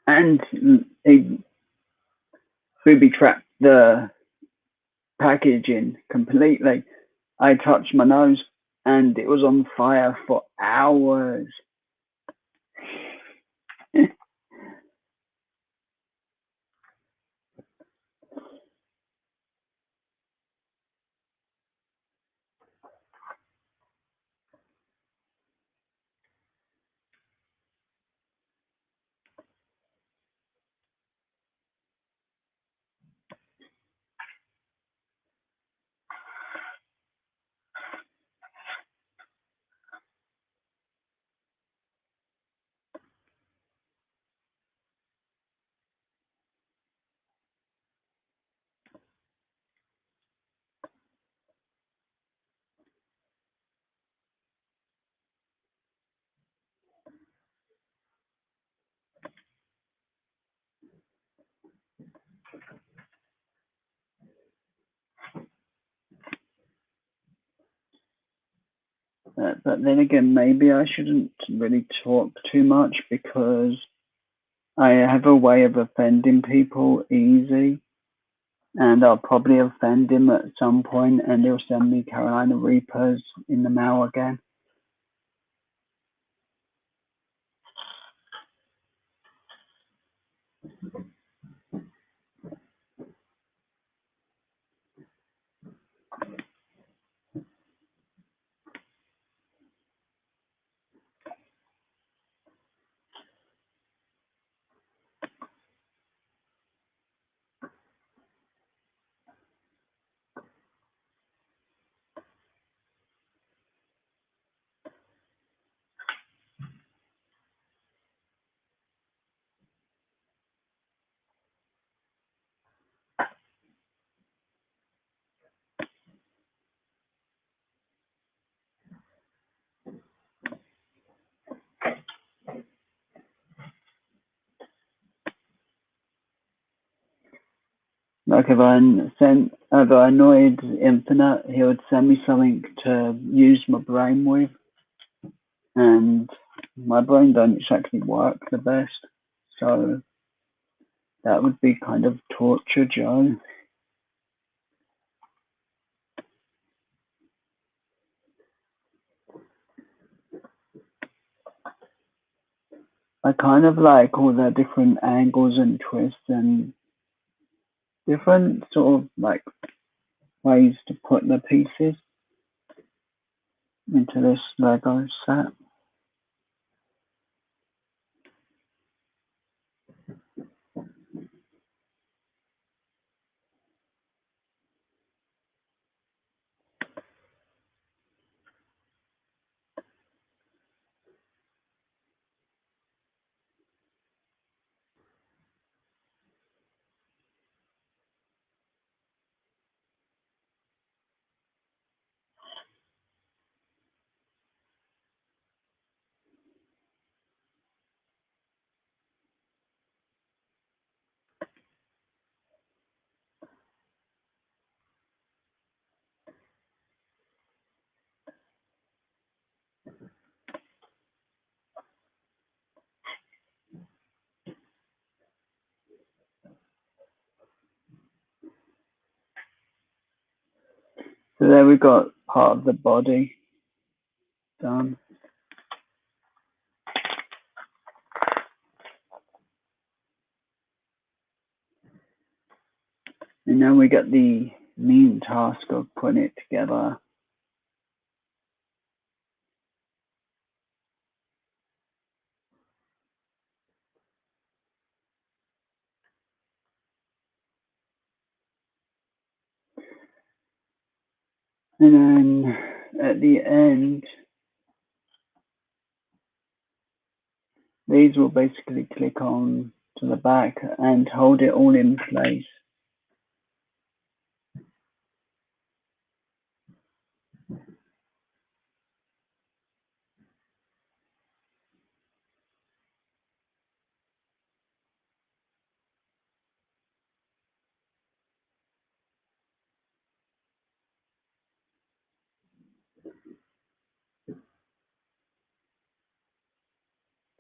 And he booby trapped the packaging completely. I touched my nose and it was on fire for hours. But then again, maybe I shouldn't really talk too much because I have a way of offending people easy. And I'll probably offend him at some point and he'll send me Carolina Reapers in the mail again. Like if I annoyed Infinite, he would send me something to use my brain with, and my brain don't exactly work the best, so that would be kind of torture, Joe. I kind of like all the different angles and twists and different sort of like ways to put the pieces into this Lego set. So there we've got part of the body done. And now we got the main task of putting it together. And then at the end, these will basically click on to the back and hold it all in place.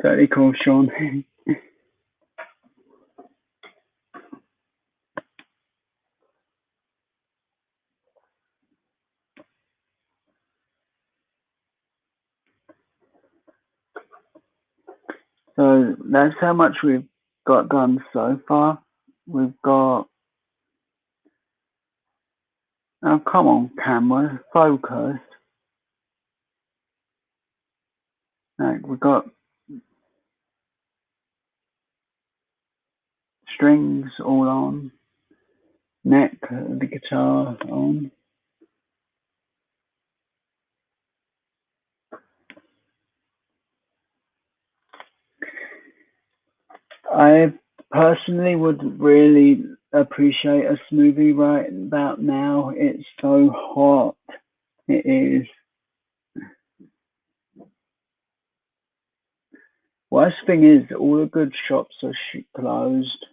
Totally cool, Sean. So that's how much we've got done so far. We've got, oh come on camera, focus. Like we've got strings all on, neck of the guitar on. I personally would really appreciate a smoothie right about now. It's so hot. It is. Worst thing is, all the good shops are closed.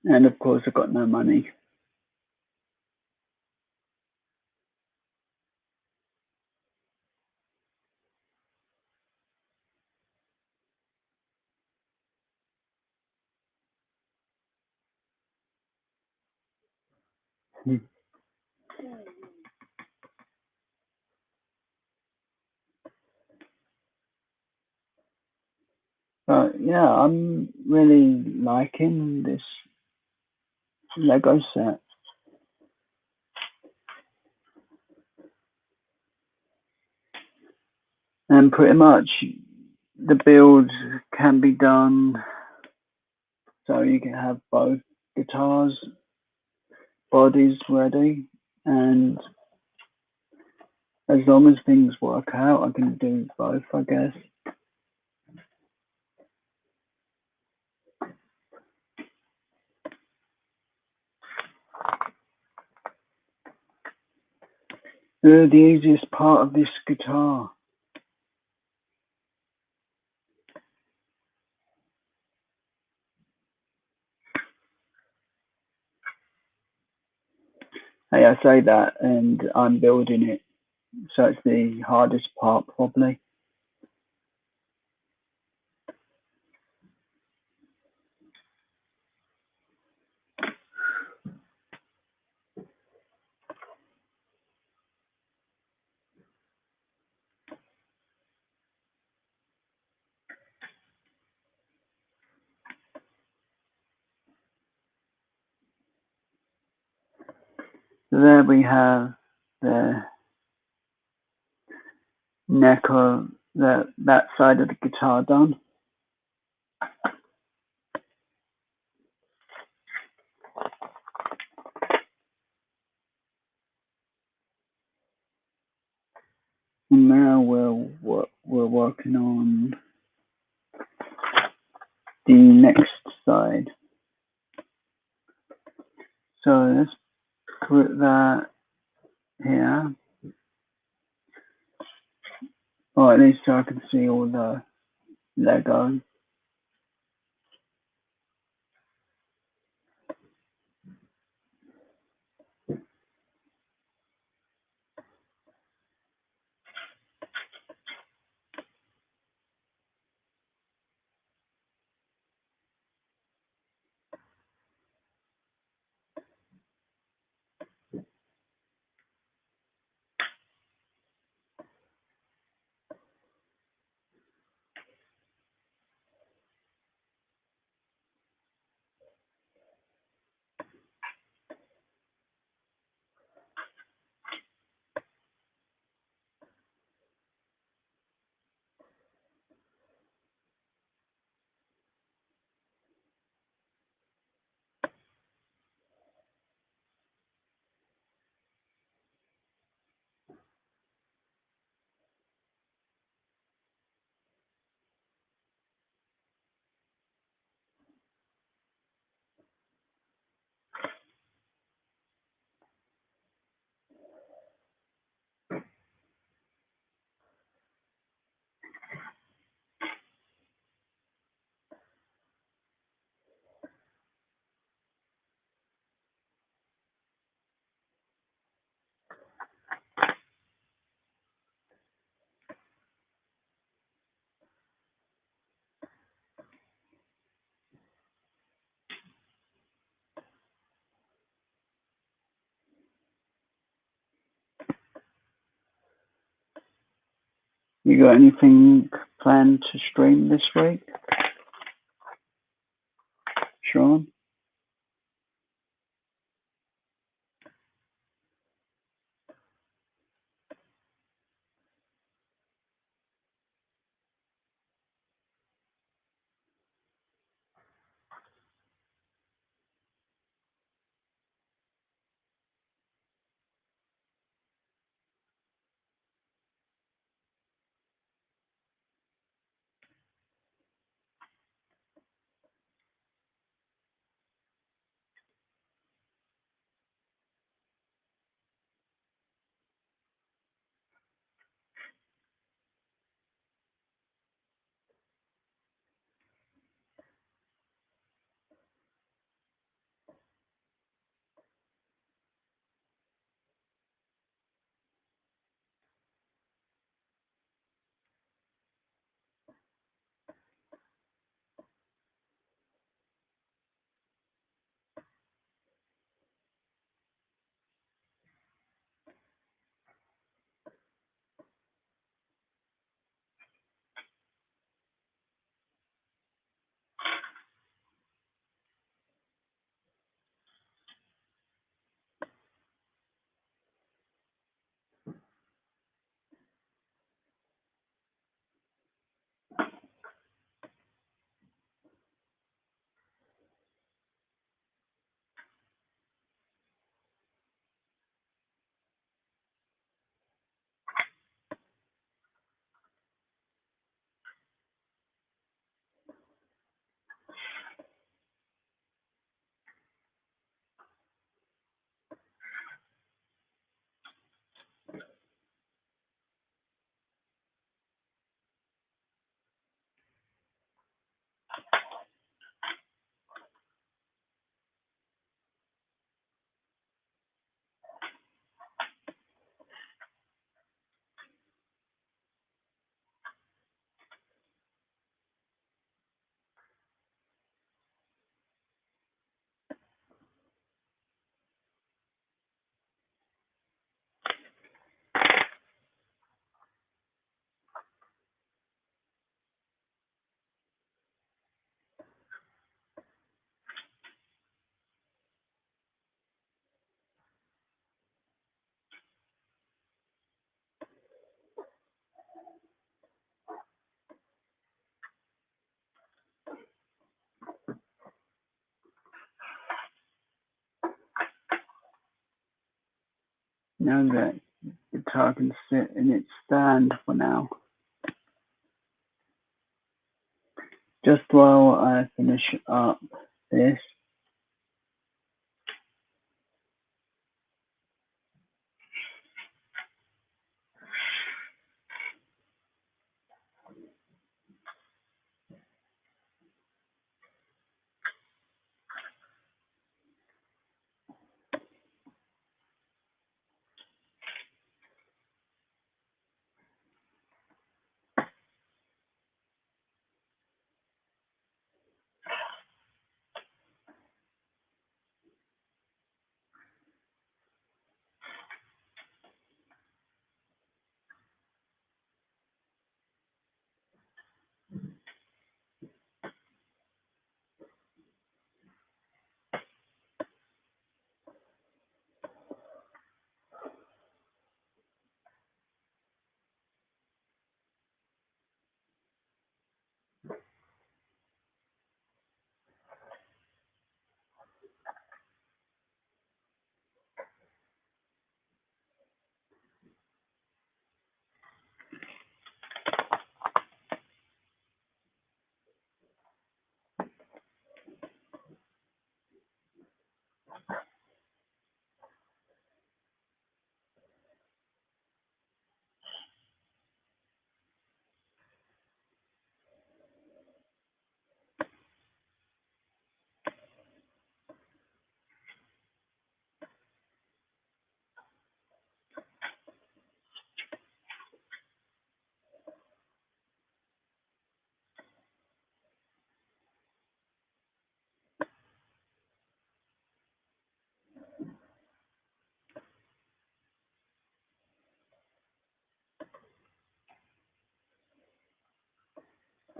And of course, I've got no money. But yeah, I'm really liking this Lego set. And pretty much the build can be done so you can have both guitars, bodies ready, and as long as things work out, I can do both, I guess. The easiest part of this guitar. Hey, I say that, and I'm building it, so it's the hardest part probably. So there we have the neck of that side of the guitar done. And now we're working on the next side. So let's put that here. Or at least so I can see all the Lego. You got anything planned to stream this week, Sean? Now that guitar can sit in its stand for now. Just while I finish up this,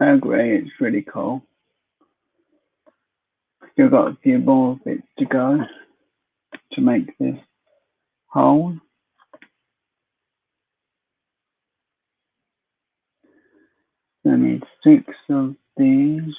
I agree, it's really cool. Still got a few more bits to go to make this whole. So I need 6 of these.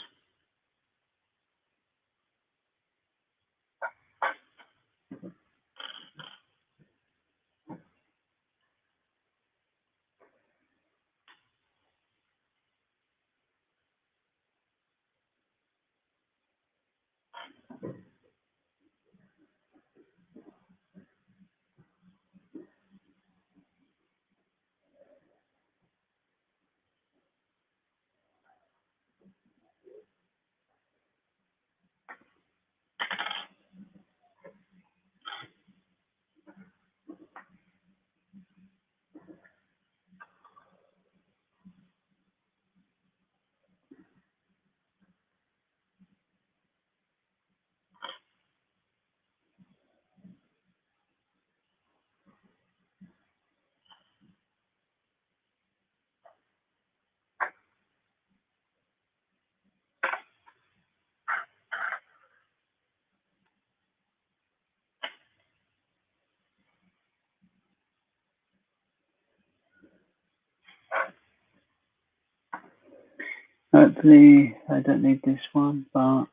Hopefully I don't need this one, but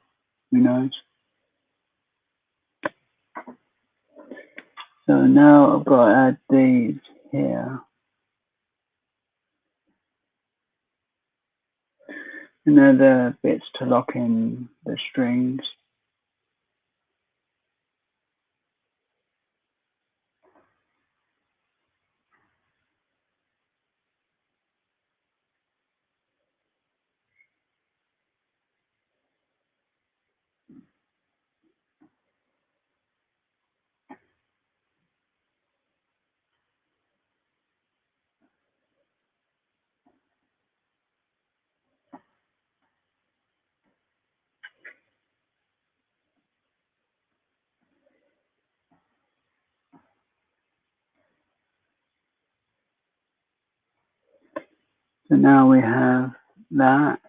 who knows. So now I've got to add these here. And they're the bits to lock in the strings. So now we have that.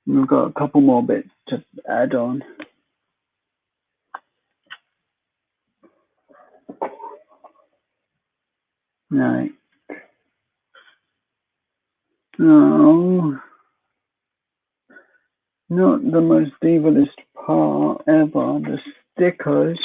And we've got a couple more bits to add on. Right. Oh, not the most evilest part ever, the stickers.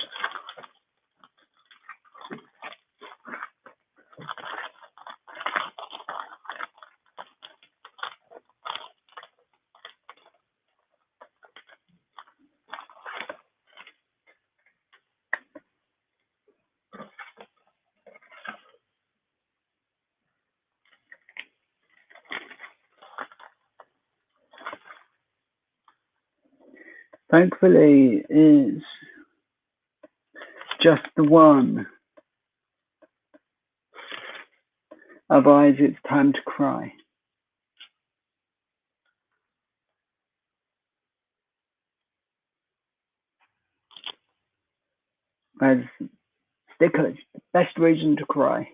Thankfully, it's just the one. Otherwise, it's time to cry. As stickers, the best reason to cry.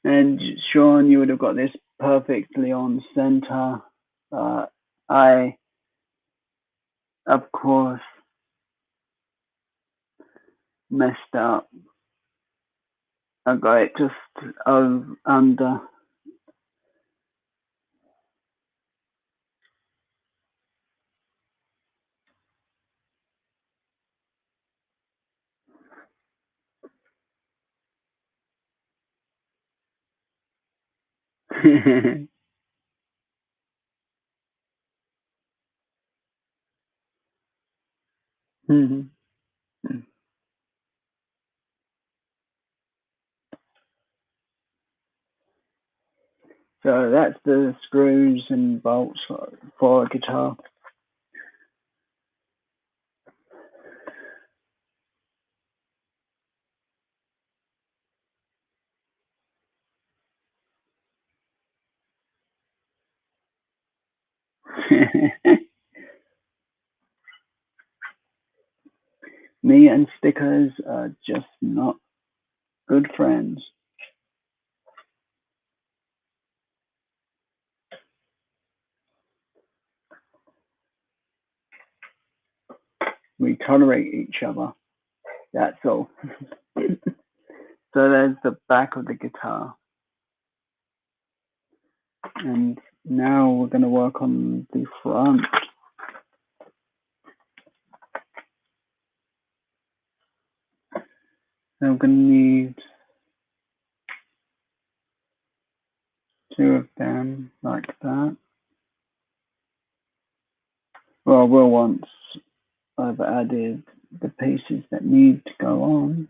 And Sean, you would have got this perfectly on center. I, of course, messed up. I got it just under. So that's the screws and bolts for a guitar. me and stickers are just not good friends. We tolerate each other. That's all. So there's the back of the guitar. And now we're going to work on the front. So we're going to need two of them like that. Well, once I've added the pieces that need to go on.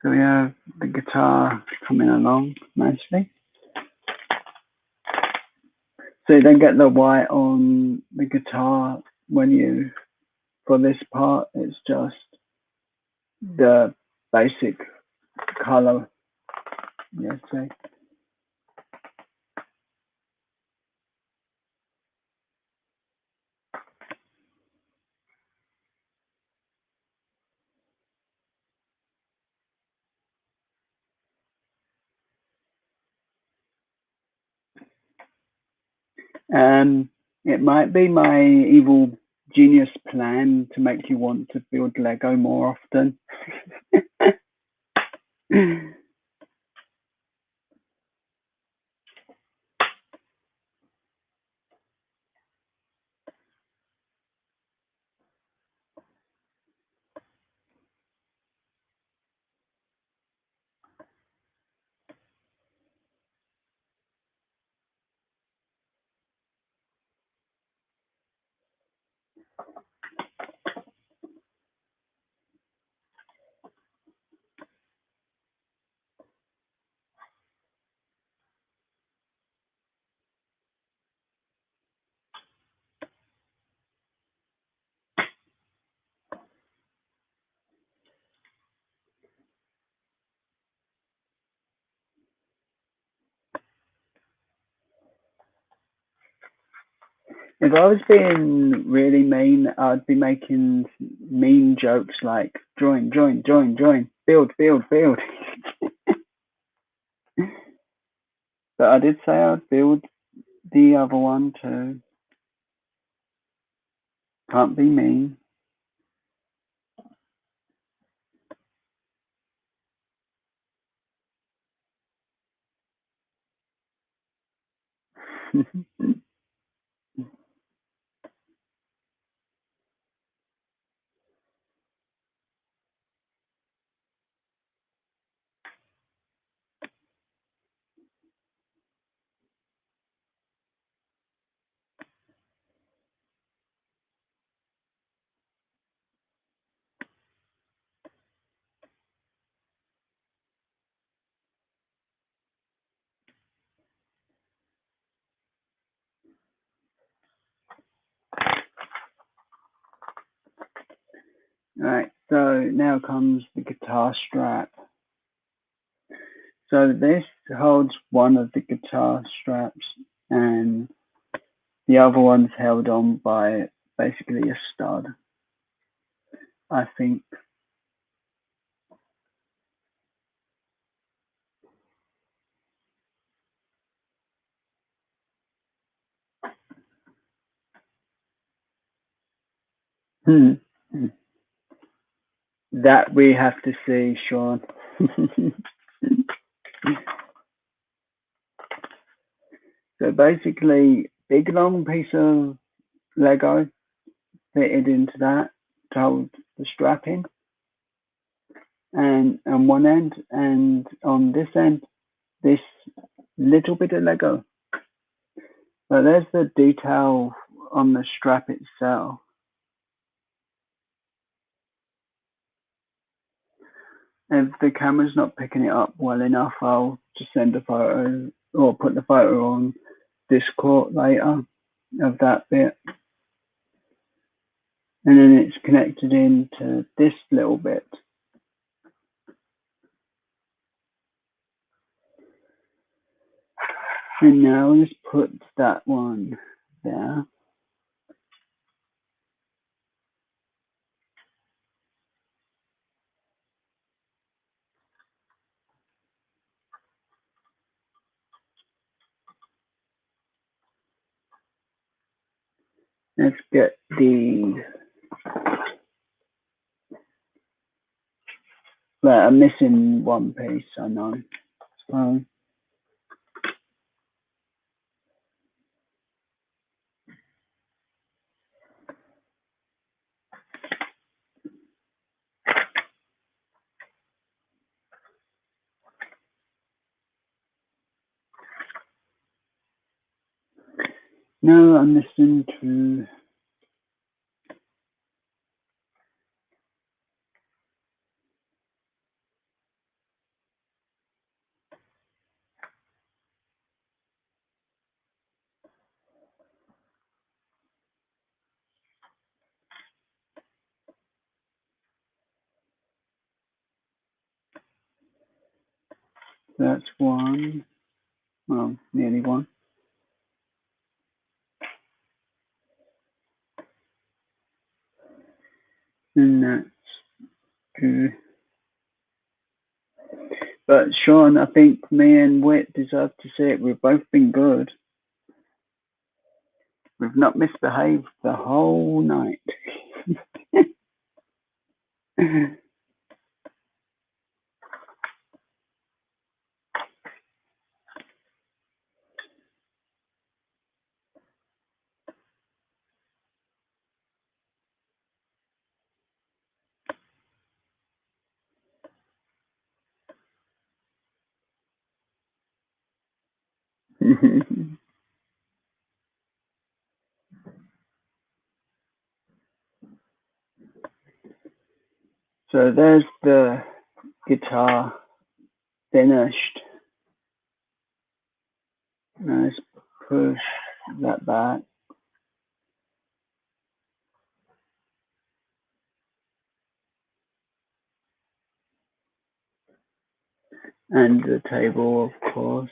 So we have the guitar coming along nicely. So you don't get the white on the guitar for this part, it's just the basic color, let's say. It might be my evil genius plan to make you want to build Lego more often. If I was being really mean, I'd be making mean jokes like join, build. But I did say I'd build the other one too. Can't be mean. Right, so now comes the guitar strap. So this holds one of the guitar straps and the other one's held on by basically a stud, I think. That we have to see, Sean. So basically, big long piece of Lego fitted into that to hold the strap in, and on one end, and on this end, this little bit of Lego. So there's the detail on the strap itself. If the camera's not picking it up well enough, I'll just send a photo or put the photo on Discord later of that bit. And then it's connected into this little bit. And now let's put that one there. Let's get the I'm missing one piece, I know. So no, I'm missing two. That's one. Well, nearly one. And that's two. But Sean, I think me and Whit deserve to see it. We've both been good. We've not misbehaved the whole night. So there's the guitar finished. Now let's push that back. And the table, of course.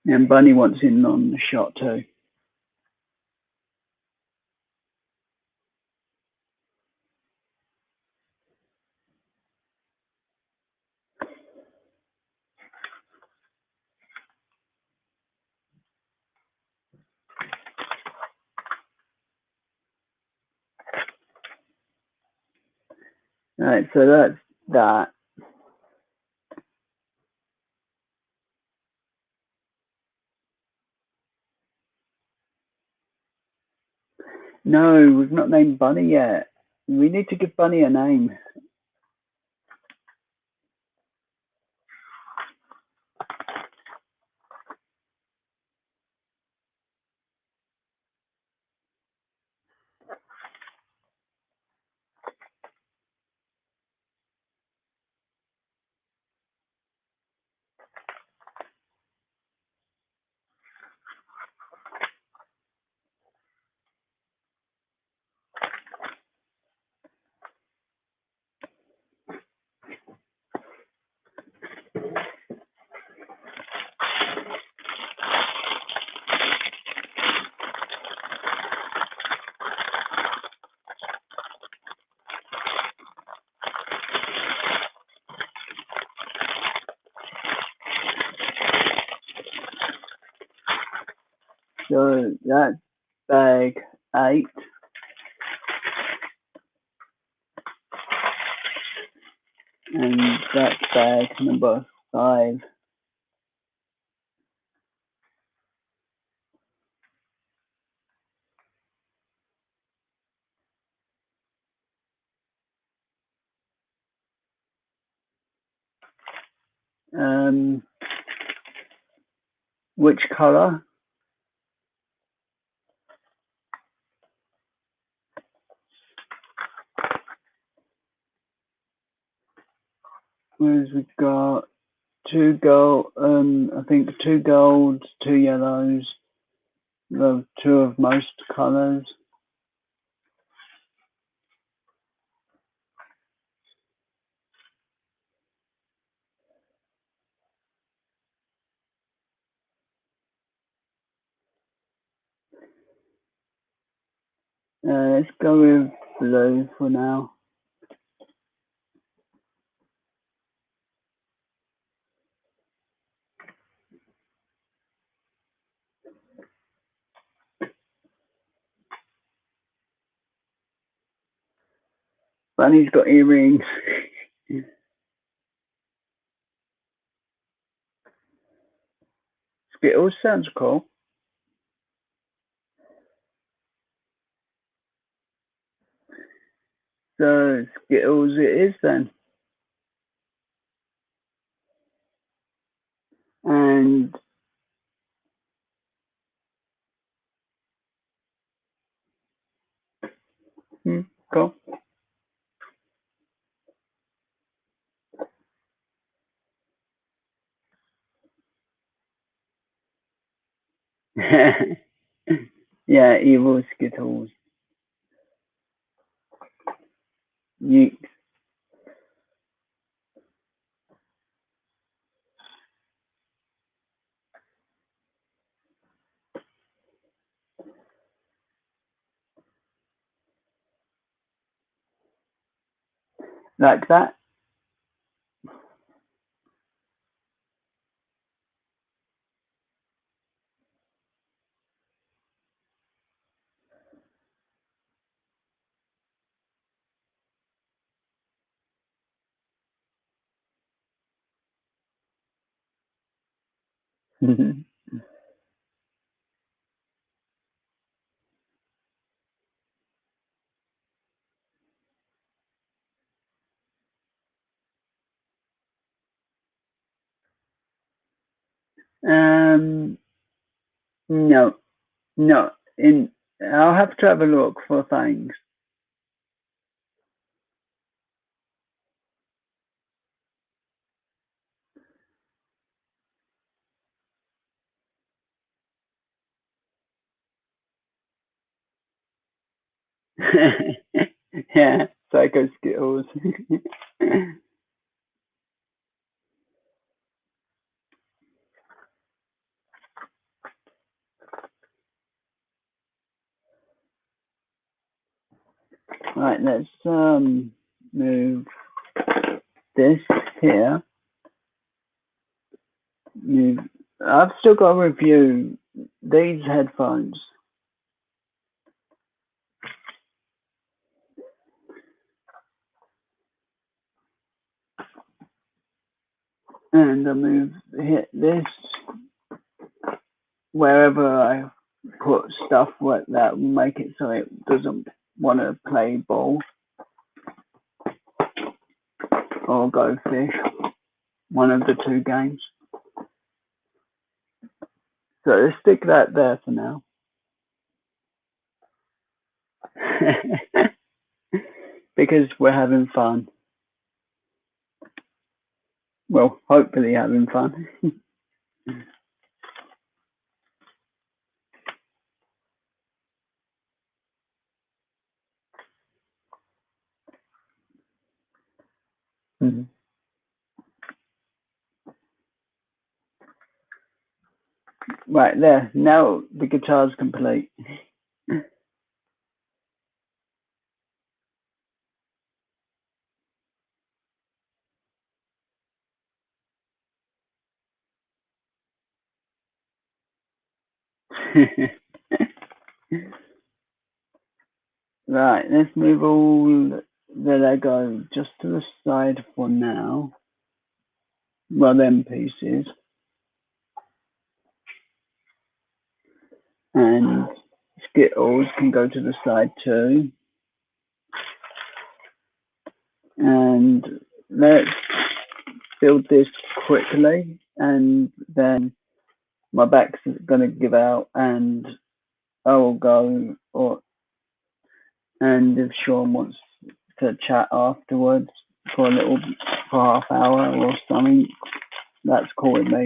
And Bunny wants in on the shot too. Alright, so that's that. No, we've not named Bunny yet. We need to give Bunny a name. So that's bag 8. And that's bag number 5. Which color? Whereas we've got 2 gold, I think 2 golds, 2 yellows, the 2 of most colors. Let's go with blue for now. Bunny's got earrings. Skittles sounds cool. So Skittles it is then. And cool. Yeah, evil Skittles. You like that? um, no, no. I'll have to have a look for things. Yeah, Psycho Skittles. Right, let's move this here. I've still got to review these headphones. And hit this wherever I put stuff that will make it so it doesn't want to play ball or go fish, one of the 2 games. So let's stick that there for now. Because we're having fun. Well, hopefully having fun. Right there. Now the guitar's complete. Right, let's move all the Lego just to the side for now. Well, them pieces. And Skittles can go to the side too. And let's build this quickly, and then my back's gonna give out, and I will go. And if Sean wants to chat afterwards for half hour or something, that's cool with me.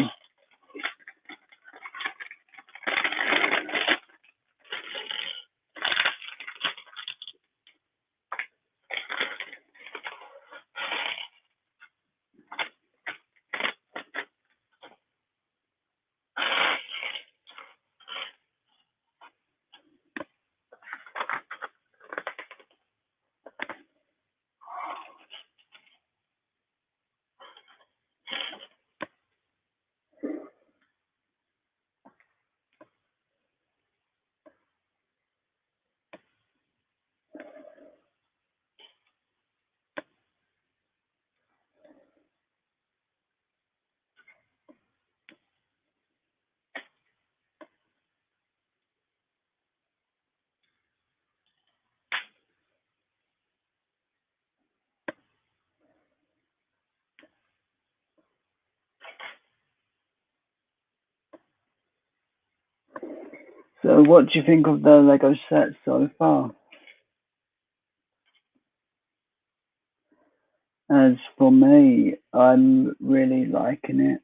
So what do you think of the Lego set so far? As for me, I'm really liking it.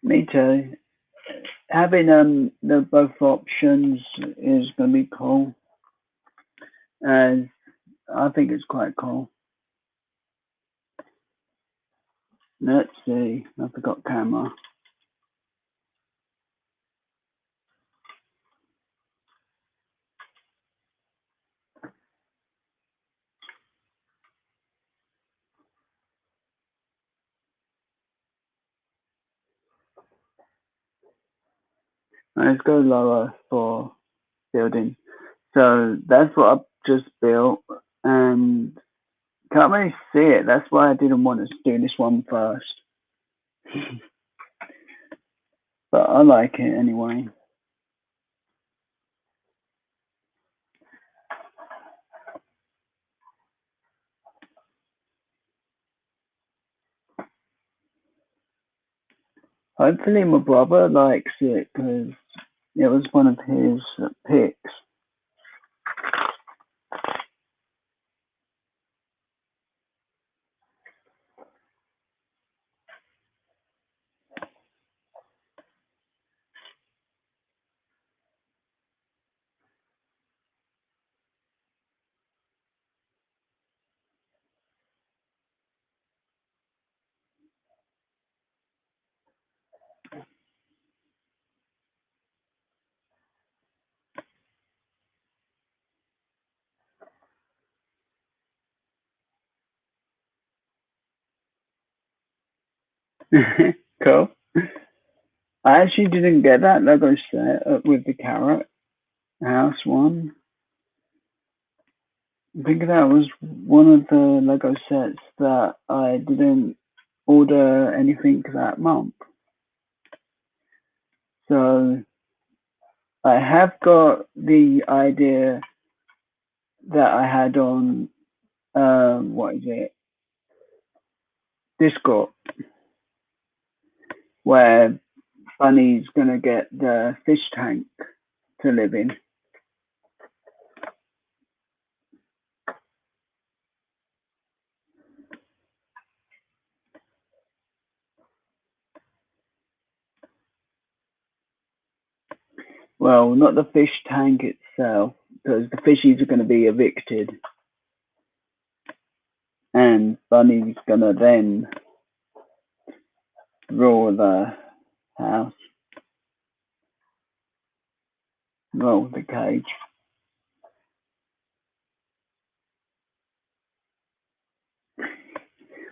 Me too. Having the both options is gonna be cool. As I think it's quite cool. Let's see. I forgot camera. Let's go lower for building. So that's what I've just built, and can't really see it. That's why I didn't want to do this one first. But I like it anyway. Hopefully my brother likes it because it was one of his picks. Cool. I actually didn't get that Lego set with the carrot house one. I think that was one of the Lego sets that I didn't order anything that month. So I have got the idea that I had on, what is it, Discord, where Bunny's going to get the fish tank to live in. Well, not the fish tank itself, because the fishies are going to be evicted. And Bunny's going to then rule the house, roll the cage.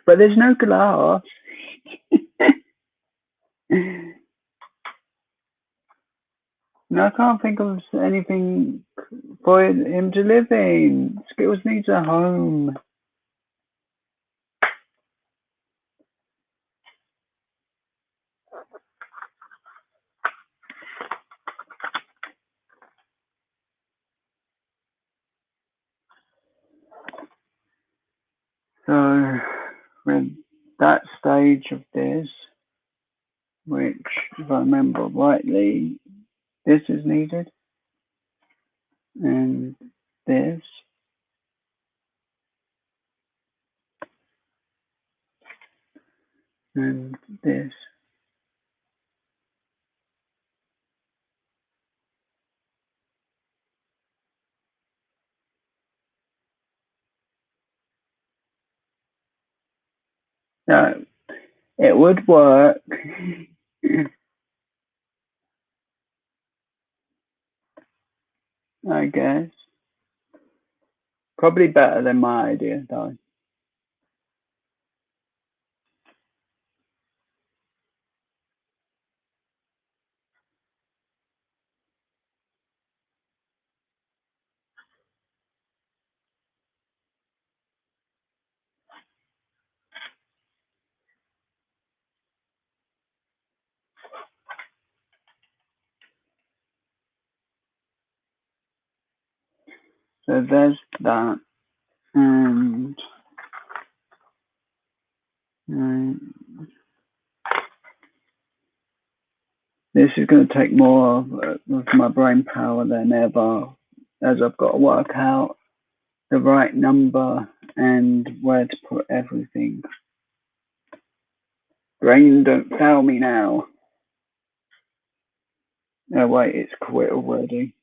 But there's no glass. No, I can't think of anything for him to live in. Skittles needs a home. So, with that stage of this, which, if I remember rightly, this is needed, and this, and this. No, it would work. I guess. Probably better than my idea, though. So there's that, and this is going to take more of my brain power than ever, as I've got to work out the right number and where to put everything. Brain, don't fail me now. Oh wait, it's quit already.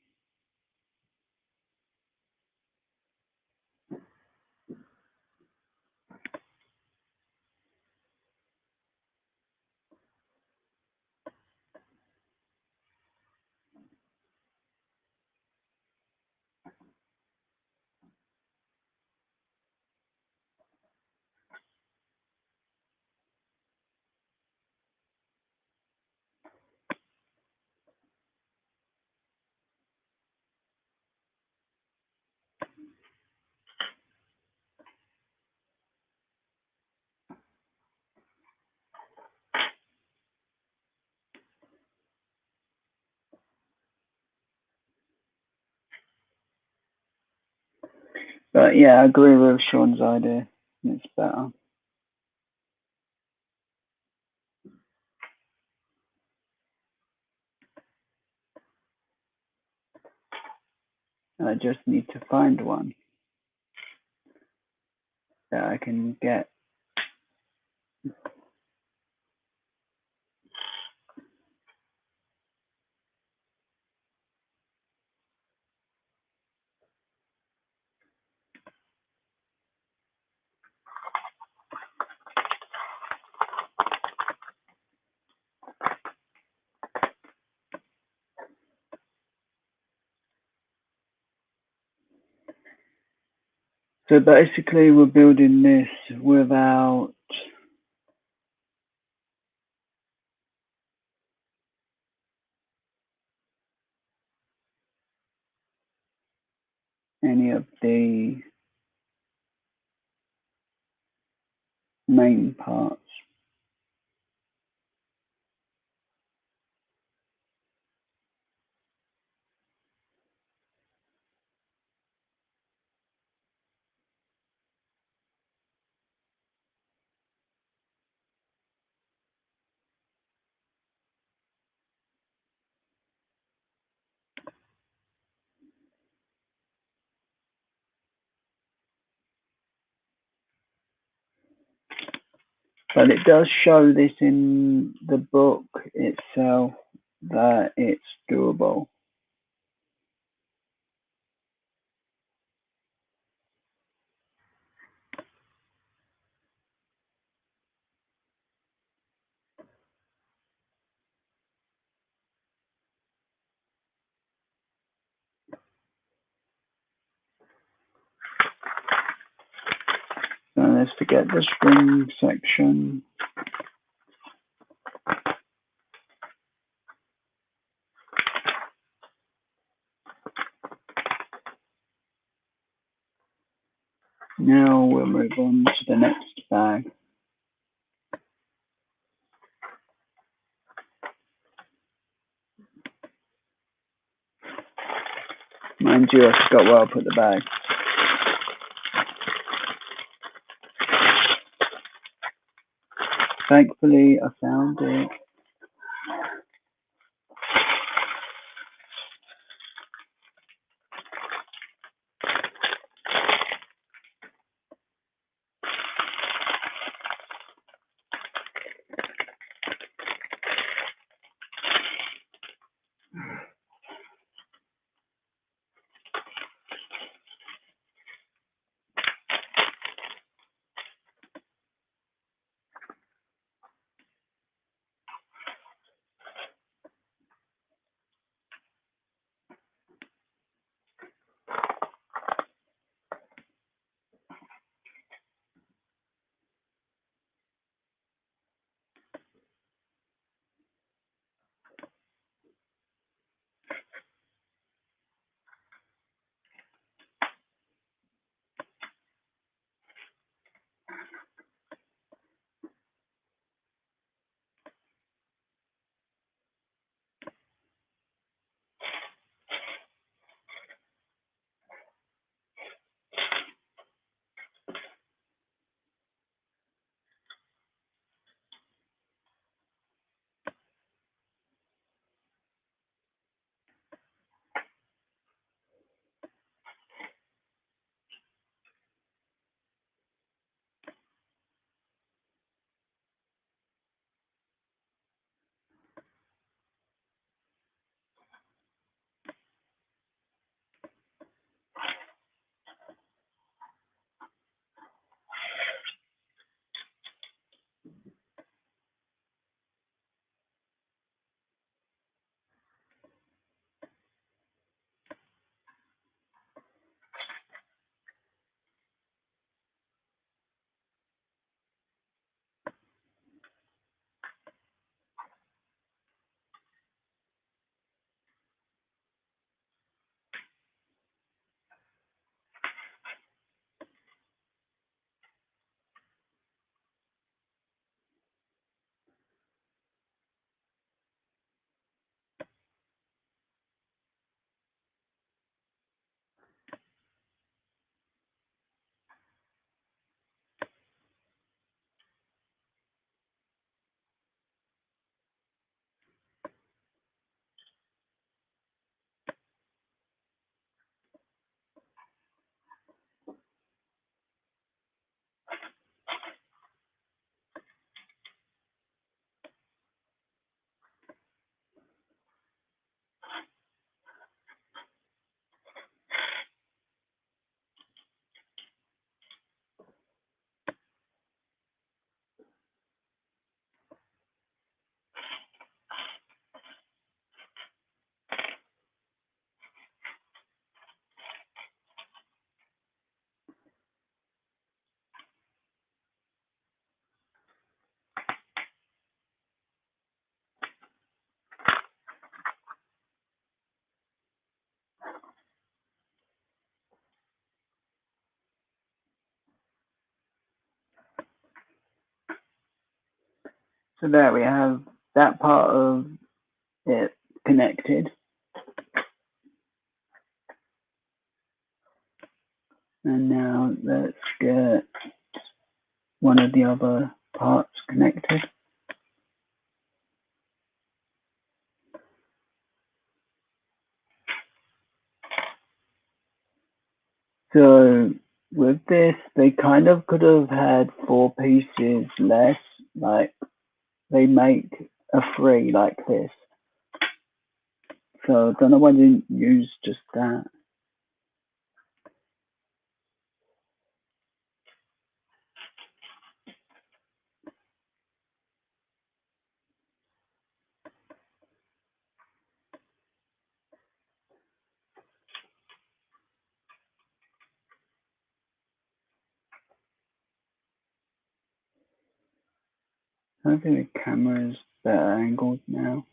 But yeah, I agree with Sean's idea. It's better. I just need to find one that I can get. So basically, we're building this without any of the main parts. But it does show this in the book itself that it's doable. So let's forget the string section. Now we'll move on to the next bag. Mind you, I forgot where I put the bag. Thankfully, I found it. So there we have that part of it connected. And now let's get one of the other parts connected. So with this, they kind of could have had 4 pieces less, like they make a 3 like this. So I don't know why they didn't use just that. I think the camera's better angled now.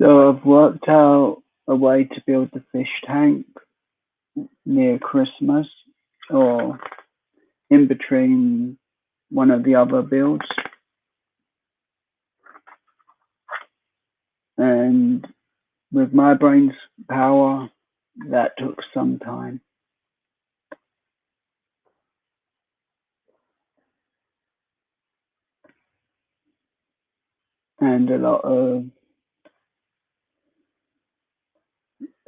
So I've worked out a way to build the fish tank near Christmas, or in between one of the other builds. And with my brain's power, that took some time. And a lot of,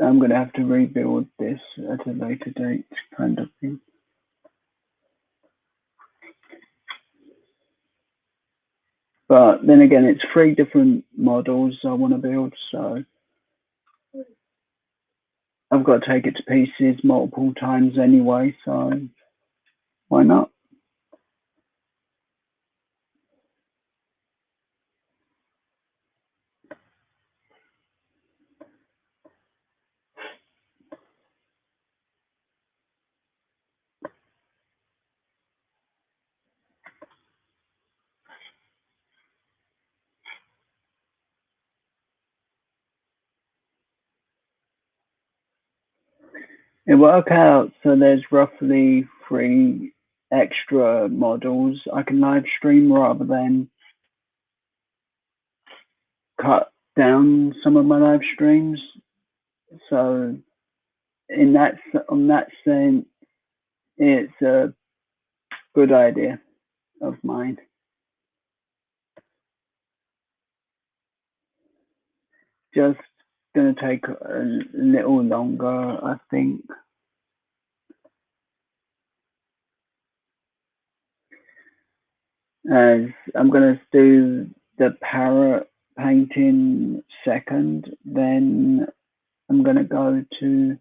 I'm going to have to rebuild this at a later date kind of thing. But then again, it's 3 different models I want to build, so I've got to take it to pieces multiple times anyway, so why not? It worked out, so there's roughly 3 extra models I can live stream rather than cut down some of my live streams. So on that sense, it's a good idea of mine. Just gonna take a little longer, I think. As I'm gonna do the parrot painting second, then I'm gonna go to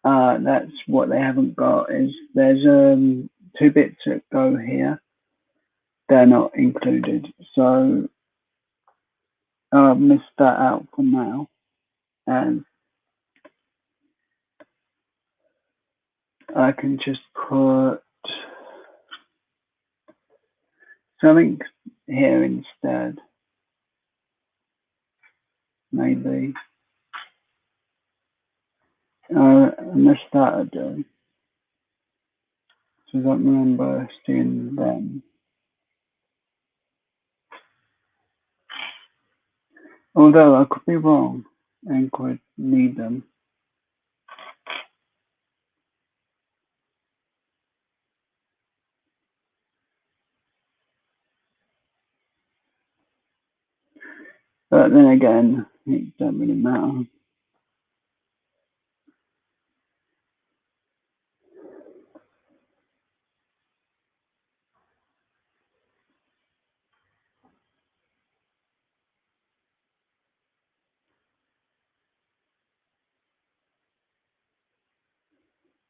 that's what they haven't got is there's 2 bits that go here. They're not included. So I'll miss that out for now. And I can just put something here instead. Maybe. Unless that I do. So I don't remember seeing them. Although I could be wrong and could need them. But then again, it doesn't really matter.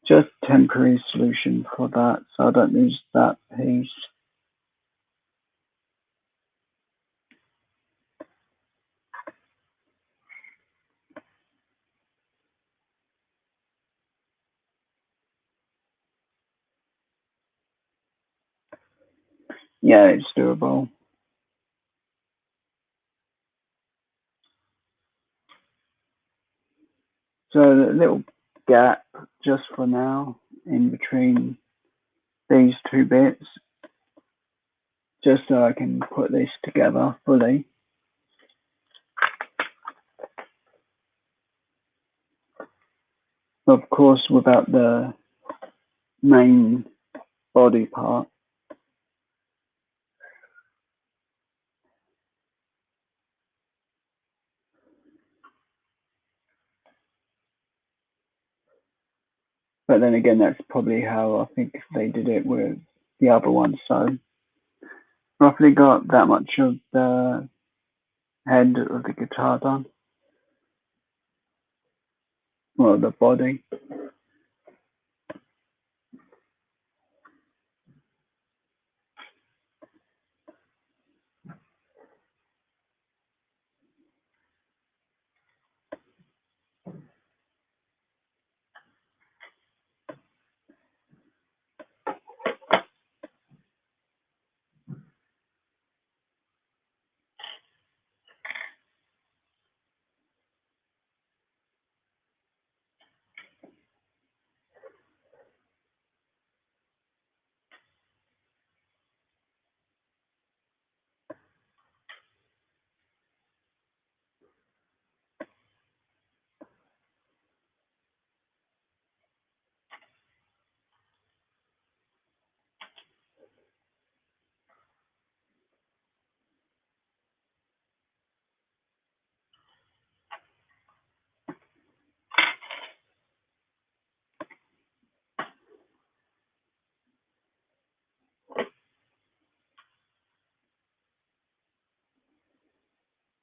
Just temporary solution for that, so I don't lose that piece. Yeah, it's doable. So the little gap just for now in between these two bits, just so I can put this together fully. Of course, without the main body part. But then again, that's probably how I think they did it with the other one. So roughly got that much of the head of the guitar done. Well, the body.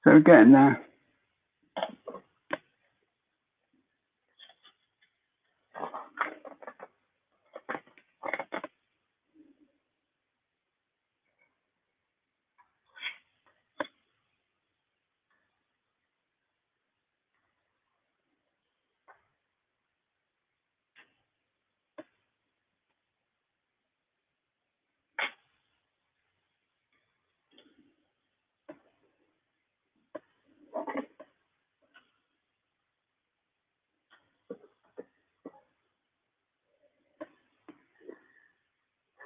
So we're getting there.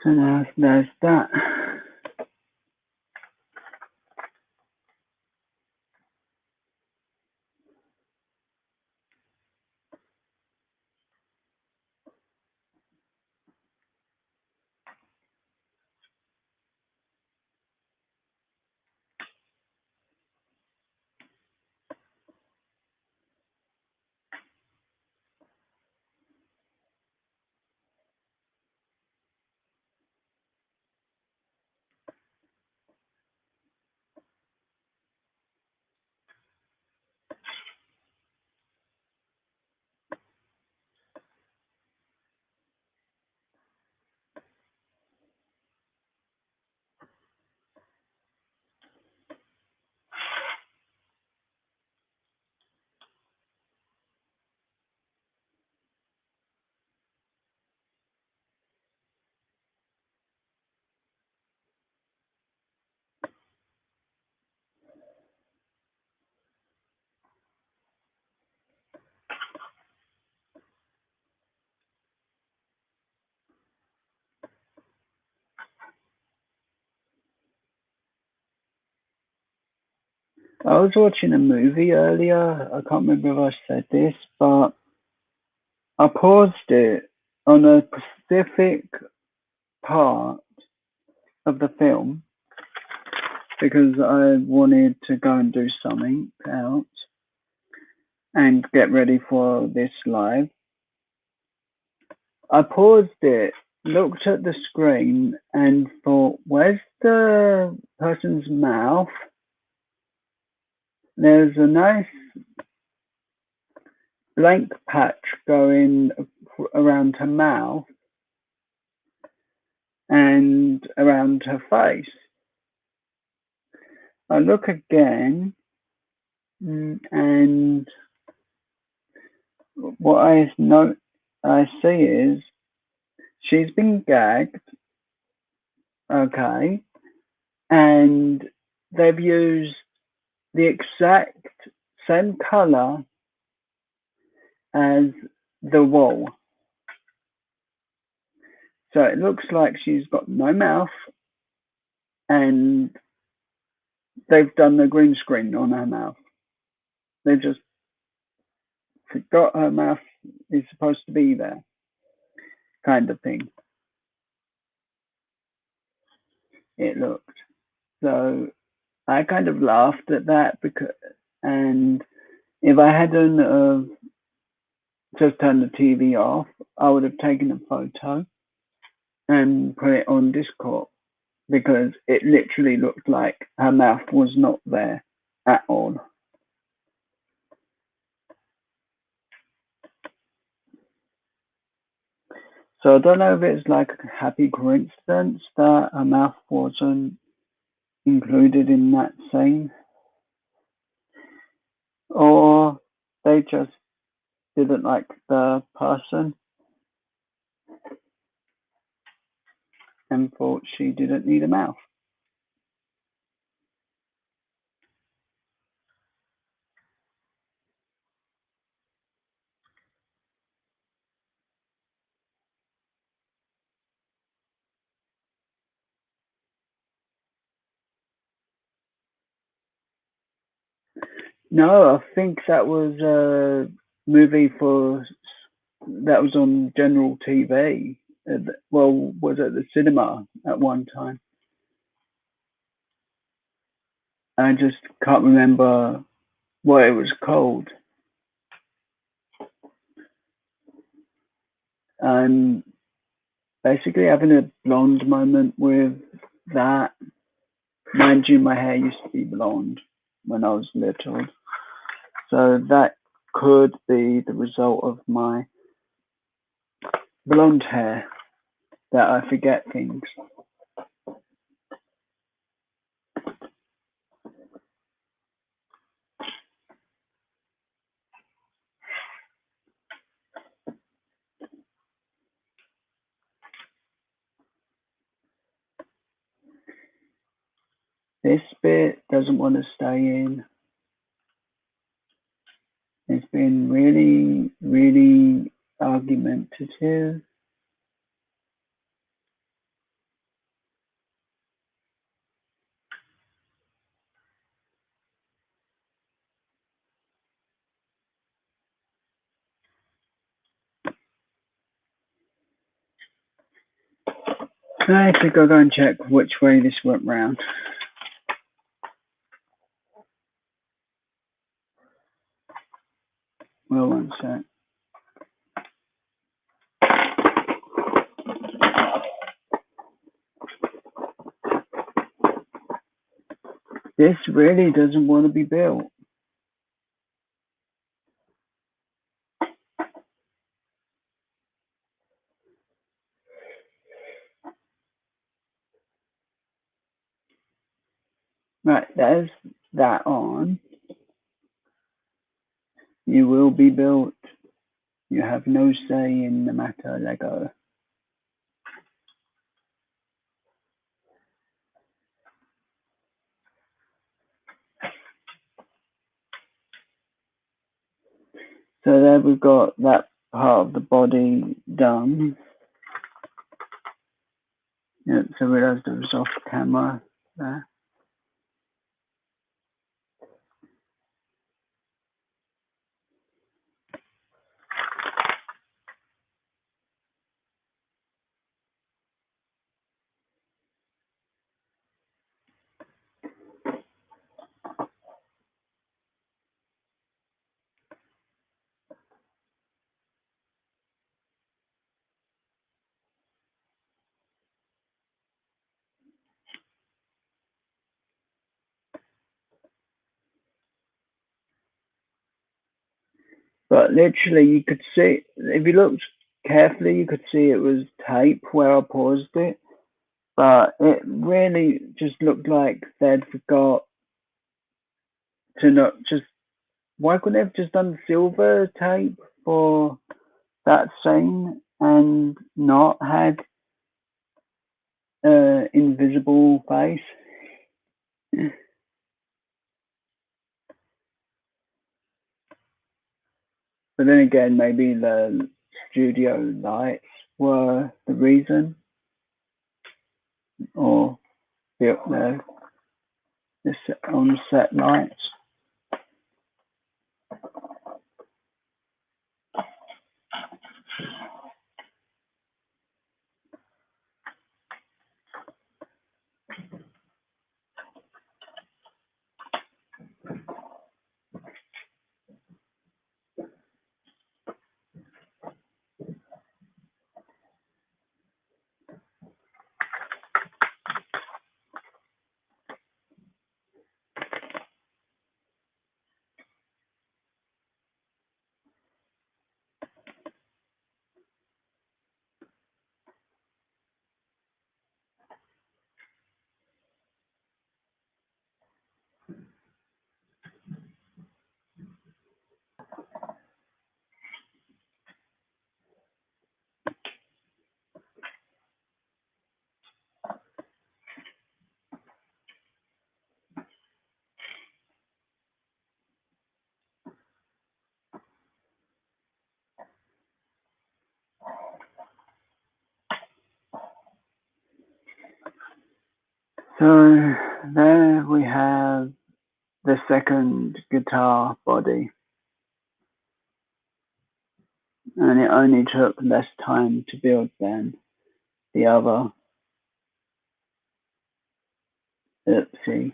So now there's that. I was watching a movie earlier. I can't remember if I said this, but I paused it on a specific part of the film because I wanted to go and do something else and get ready for this live. I paused it, looked at the screen, and thought, where's the person's mouth? There's a nice blank patch going around her mouth and around her face. I look again, and what I see is she's been gagged, okay, and they've used the exact same color as the wall. So it looks like she's got no mouth, and they've done the green screen on her mouth. They just forgot her mouth is supposed to be there, kind of thing. It looked. So I kind of laughed at that and if I hadn't just turned the TV off, I would have taken a photo and put it on Discord because it literally looked like her mouth was not there at all. So I don't know if it's like a happy coincidence that her mouth wasn't included in that scene, or they just didn't like the person and thought she didn't need a mouth. No, I think that was a movie that was on general TV. Well, was at the cinema at one time. I just can't remember what it was called. I'm basically having a blonde moment with that. Mind you, my hair used to be blonde when I was little. So that could be the result of my blonde hair that I forget things. This bit doesn't want to stay in. It's been really, really argumentative. I think I'll go and check which way this went round. Well, one sec. This really doesn't want to be built. Right, there's that on. You will be built. You have no say in the matter, Lego. So there we've got that part of the body done. Yeah, so we realised it was off camera there. But literally, you could see, if you looked carefully, you could see it was tape where I paused it. But it really just looked like they'd forgot to not just. Why couldn't they have just done silver tape for that scene and not had invisible face? But then again, maybe the studio lights were the reason, or the on set lights. So there we have the second guitar body, and it only took less time to build than the other. Oopsie.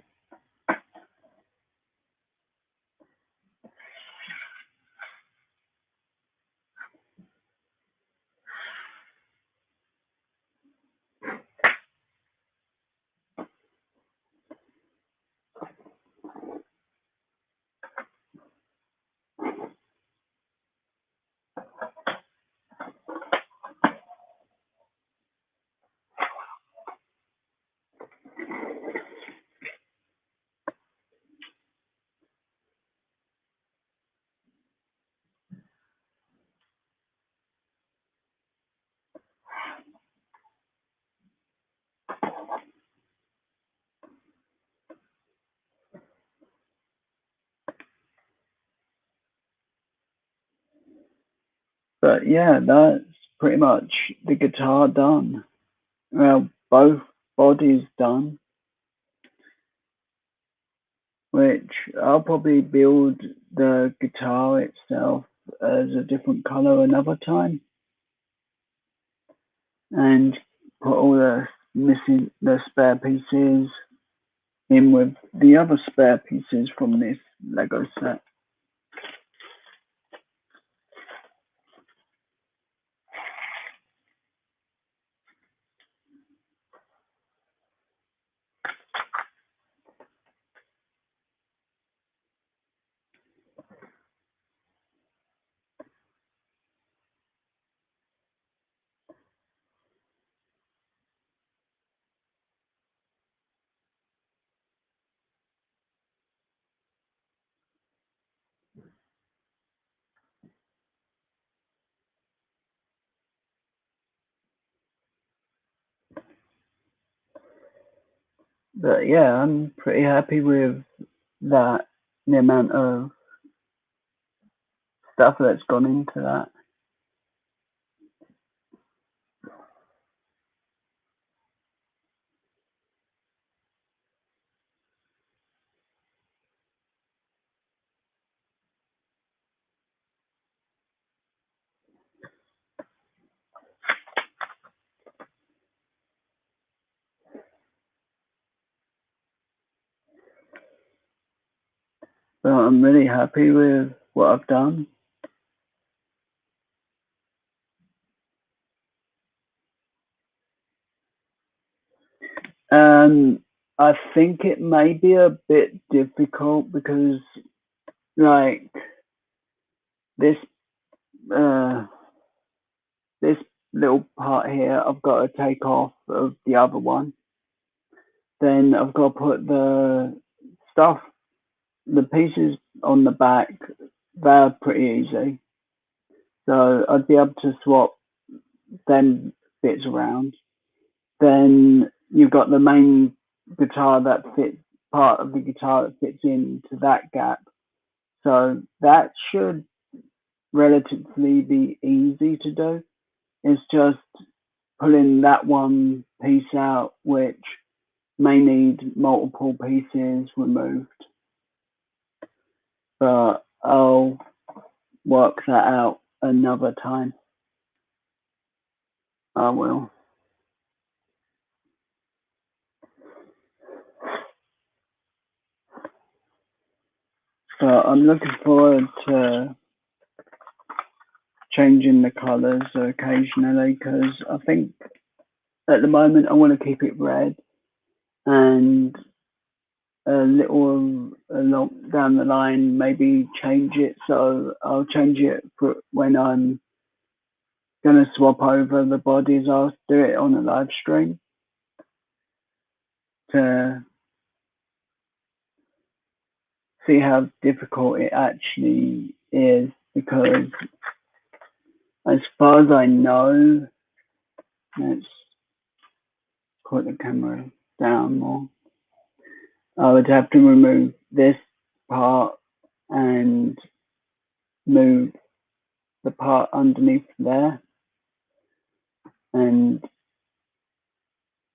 But yeah, that's pretty much the guitar done. Well, both bodies done, which I'll probably build the guitar itself as a different color another time and put all the spare pieces in with the other spare pieces from this Lego set. But yeah, I'm pretty happy with that, the amount of stuff that's gone into that. But I'm really happy with what I've done. I think it may be a bit difficult because, like, this uh, this little part here I've got to take off of the other one. Then I've got to put the stuff, the pieces on the back. They're pretty easy, so I'd be able to swap them bits around. Then you've got the main guitar that fits, part of the guitar that fits into that gap. So that should relatively be easy to do. It's just pulling that one piece out, which may need multiple pieces removed. But I'll work that out another time. I will. So I'm looking forward to changing the colours occasionally, because I think at the moment I want to keep it red, and a little along down the line maybe change it. So I'll change it for when I'm going to swap over the bodies. I'll do it on a live stream to see how difficult it actually is, because as far as I know, let's put the camera down more. I would have to remove this part and move the part underneath there and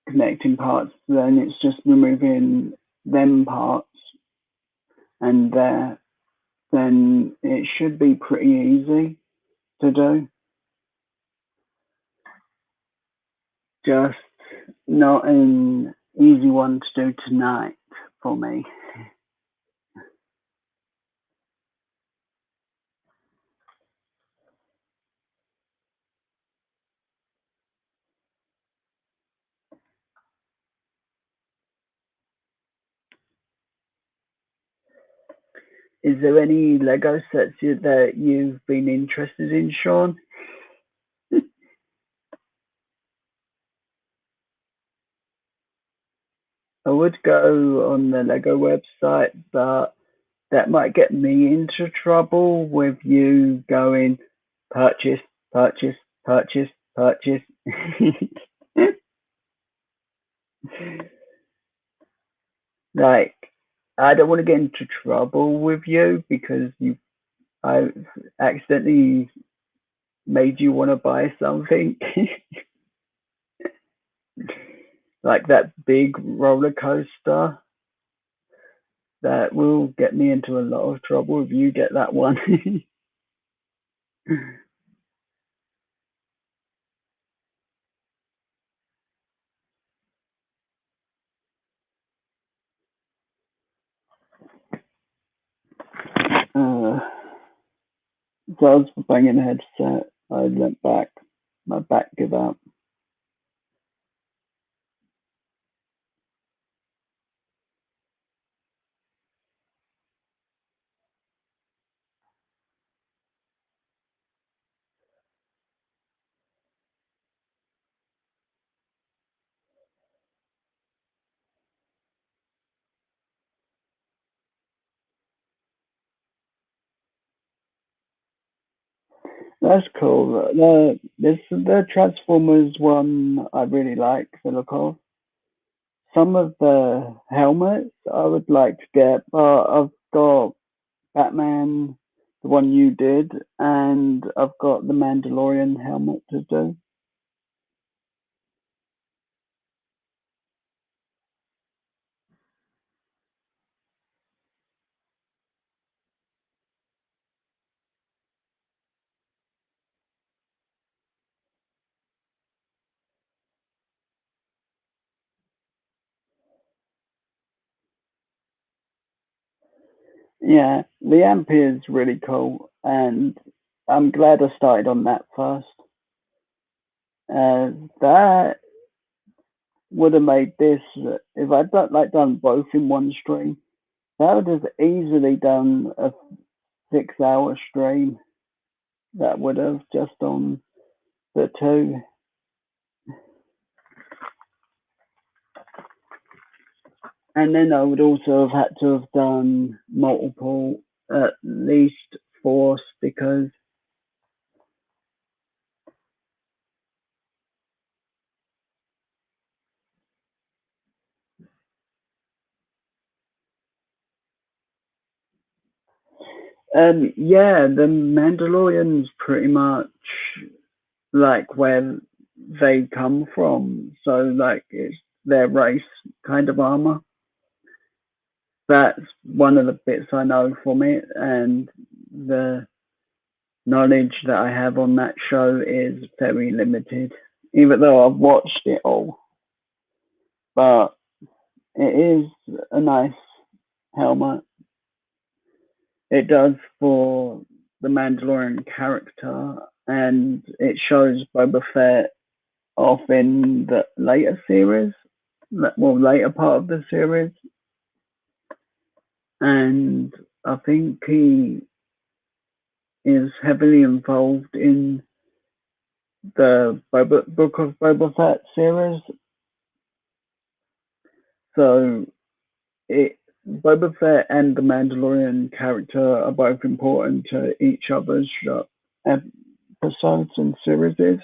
connecting parts. Then it's just removing them parts and there. Then it should be pretty easy to do. Just not an easy one to do tonight for me. Is there any Lego sets that you've been interested in, Sean? I would go on the Lego website, but that might get me into trouble with you going purchase, purchase, purchase, purchase. Like, I don't want to get into trouble with you because I accidentally made you want to buy something. Like that big roller coaster. That will get me into a lot of trouble if you get that one. uh, so I was banging a headset. I went back. My back gave out. That's cool. The Transformers one I really like the look of. Some of the helmets I would like to get, but I've got Batman, the one you did, and I've got the Mandalorian helmet to do. Yeah, the amp is really cool, and I'm glad I started on that first. That would have made this, if I'd done both in one stream, that would have easily done a 6-hour stream. that would have just on the two. And then I would also have had to have done multiple, at least four stickers. Yeah, the Mandalorian's pretty much like where they come from. So like it's their race kind of armor. That's one of the bits I know from it, and the knowledge that I have on that show is very limited. Even though I've watched it all, but it is a nice helmet. It does for the Mandalorian character, and it shows Boba Fett off in the later series, well, later part of the series, and I think he is heavily involved in the Book of Boba Fett series. So it Boba Fett and the Mandalorian character are both important to each other's episodes and series.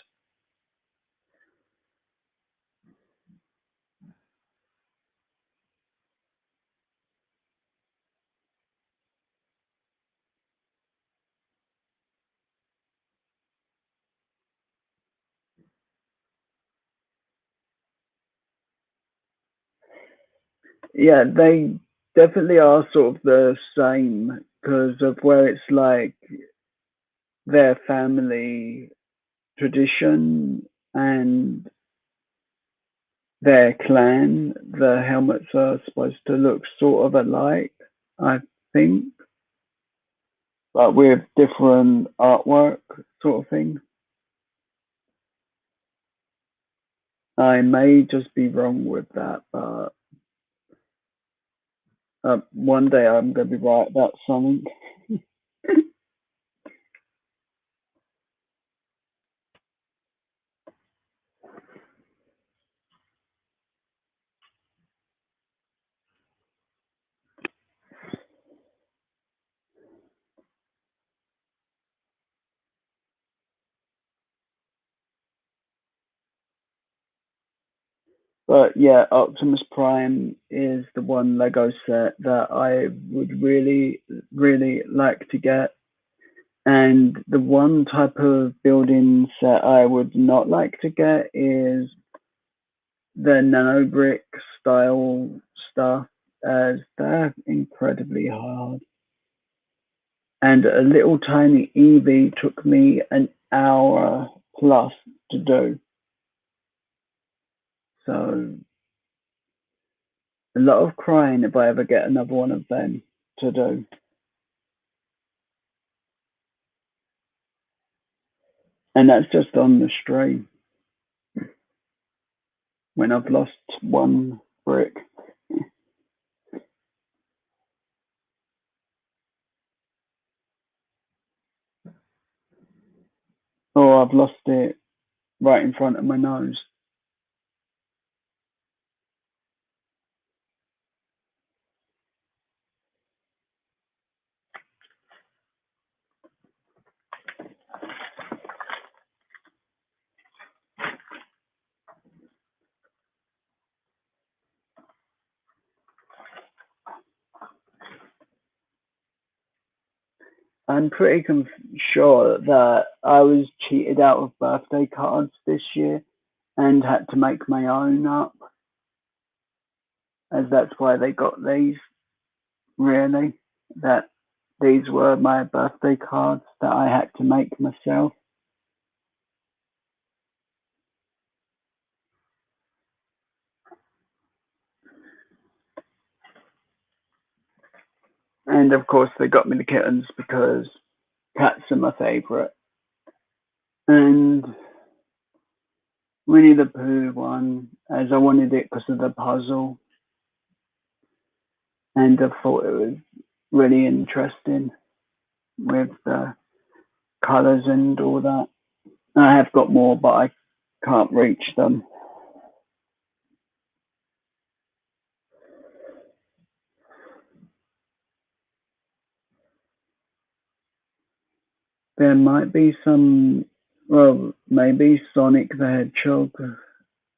Yeah, they definitely are sort of the same because of where it's like their family tradition and their clan. The helmets are supposed to look sort of alike, I think, but with different artwork sort of thing. I may just be wrong with that, but one day I'm going to be right about something. But yeah, Optimus Prime is the one Lego set that I would really, really like to get. And the one type of building set I would not like to get is the nano brick style stuff, as they're incredibly hard. And a little tiny Eevee took me an hour plus to do. So a lot of crying if I ever get another one of them to do. And that's just on the stream when I've lost one brick. Or I've lost it right in front of my nose. I'm pretty sure that I was cheated out of birthday cards this year and had to make my own up, as that's why they got these, really. That these were my birthday cards that I had to make myself. And of course, they got me the kittens because cats are my favourite. And Winnie the Pooh one, as I wanted it because of the puzzle. And I thought it was really interesting with the colors and all that. I have got more, but I can't reach them. There might be some, well, maybe Sonic the Hedgehog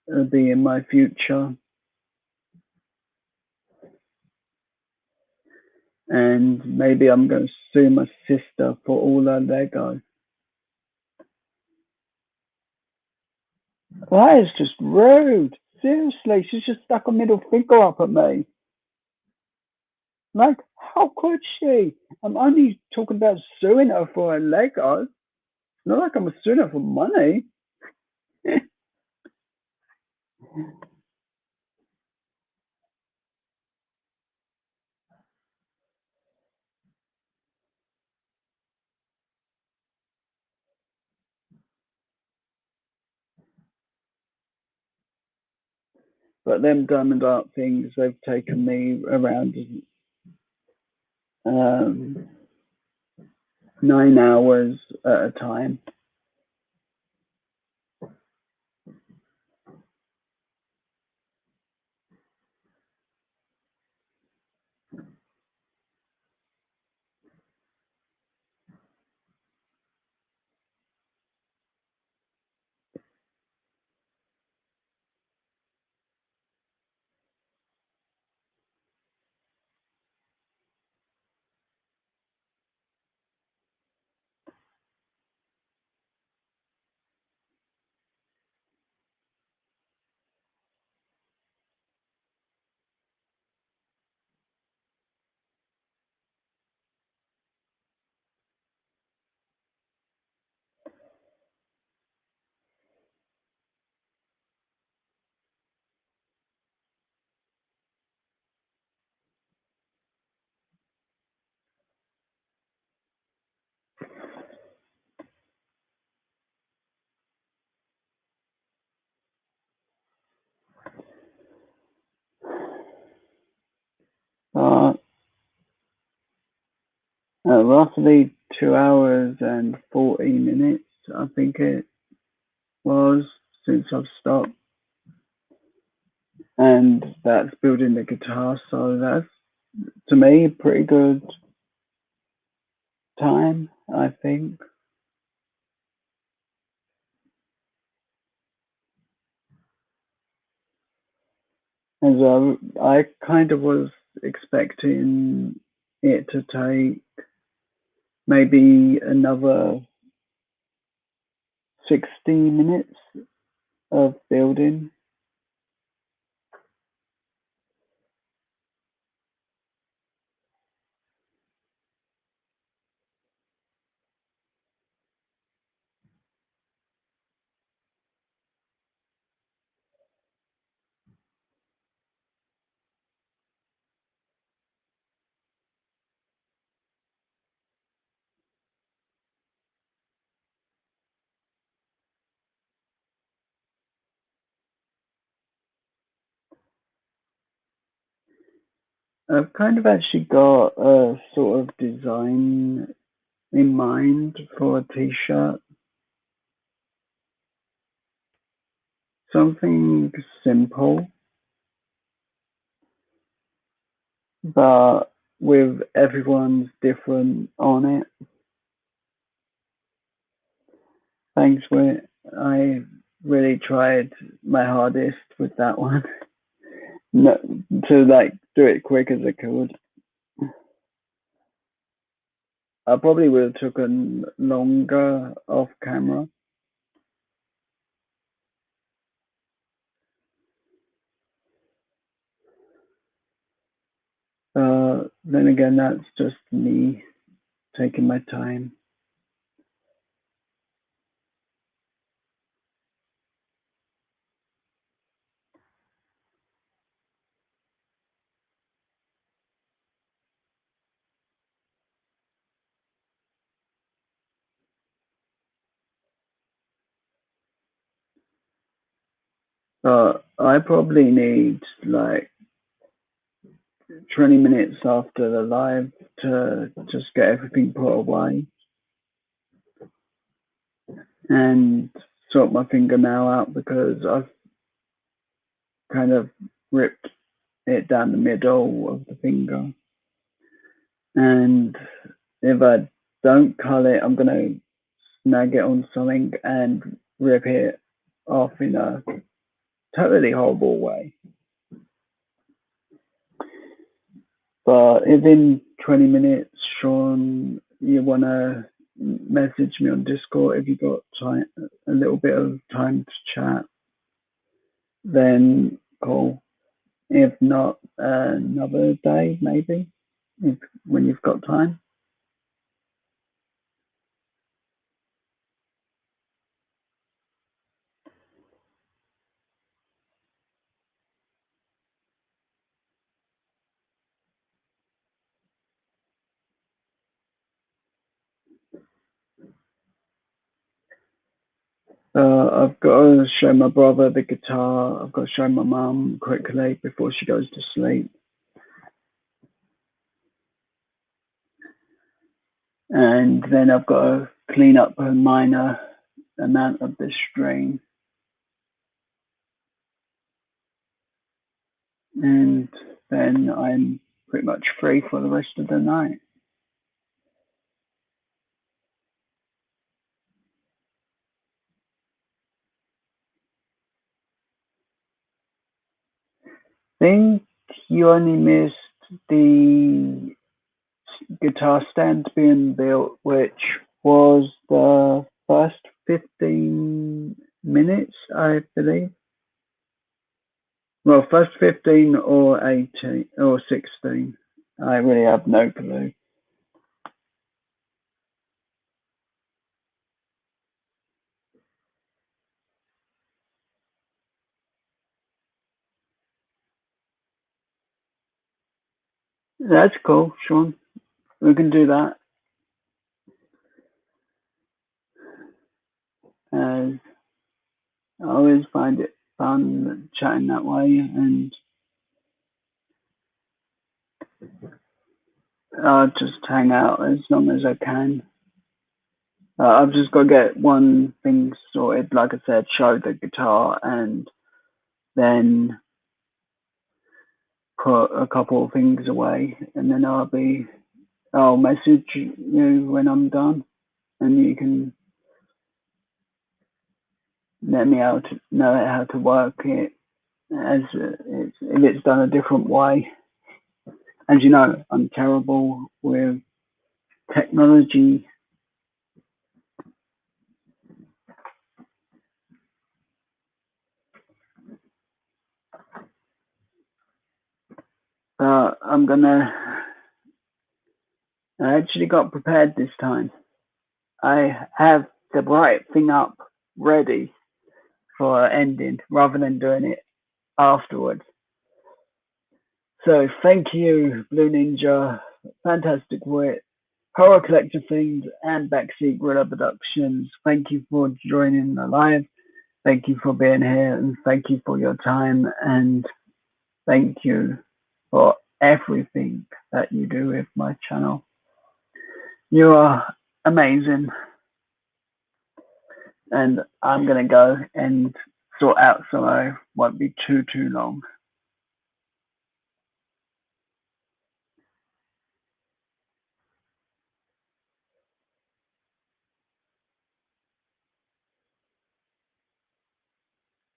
will be in my future. And maybe I'm going to sue my sister for all her Lego. That is just rude. Seriously, she's just stuck a middle finger up at me. Like, how could she? I'm only talking about suing her for her Lego. It's not like I'm suing her for money. But them diamond art things, they've taken me around 9 hours at a time. But roughly 2 hours and 40 minutes, I think it was, since I've stopped. And that's building the guitar, so that's, to me, pretty good time, I think. As I kind of was expecting it to take maybe another 60 minutes of building. I've kind of actually got a sort of design in mind for a t-shirt. Something simple, but with everyone's different on it. Thanks, Whit. I really tried my hardest with that one. No, to like do it quick as I could. I probably would have taken longer off camera. Then again, that's just me taking my time. But I probably need like 20 minutes after the live to just get everything put away. and sort my fingernail out because I've kind of ripped it down the middle of the finger. And if I don't cut it, I'm gonna snag it on something and rip it off in a totally horrible way. But if in 20 minutes, Sean, you wanna message me on Discord if you got time, a little bit of time to chat, then cool. If not, another day maybe, if when you've got time. I've got to show my brother the guitar. I've got to show my mum quickly before she goes to sleep. And then I've got to clean up a minor amount of the string. And then I'm pretty much free for the rest of the night. I think you only missed the guitar stand being built, which was the first 15 minutes, I believe. Well, first 15 or 18 or 16. I really have no clue. That's cool, Sean. We can do that. I always find it fun chatting that way, and I'll just hang out as long as I can. I've just got to get one thing sorted, like I said, show the guitar, and then put a couple of things away, and then I'll message you when I'm done, and you can let me know how to work it as if it's done a different way. As you know, I'm terrible with technology. I'm gonna. I actually got prepared this time. I have the right thing up ready for ending rather than doing it afterwards. So thank you, Blue Ninja, Fantastic Wit, Horror Collector Things, and Backseat Gorilla Productions. Thank you for joining the live. Thank you for being here, and thank you for your time, and thank you for everything that you do with my channel. You are amazing, and I'm gonna go and sort out so I won't be too long.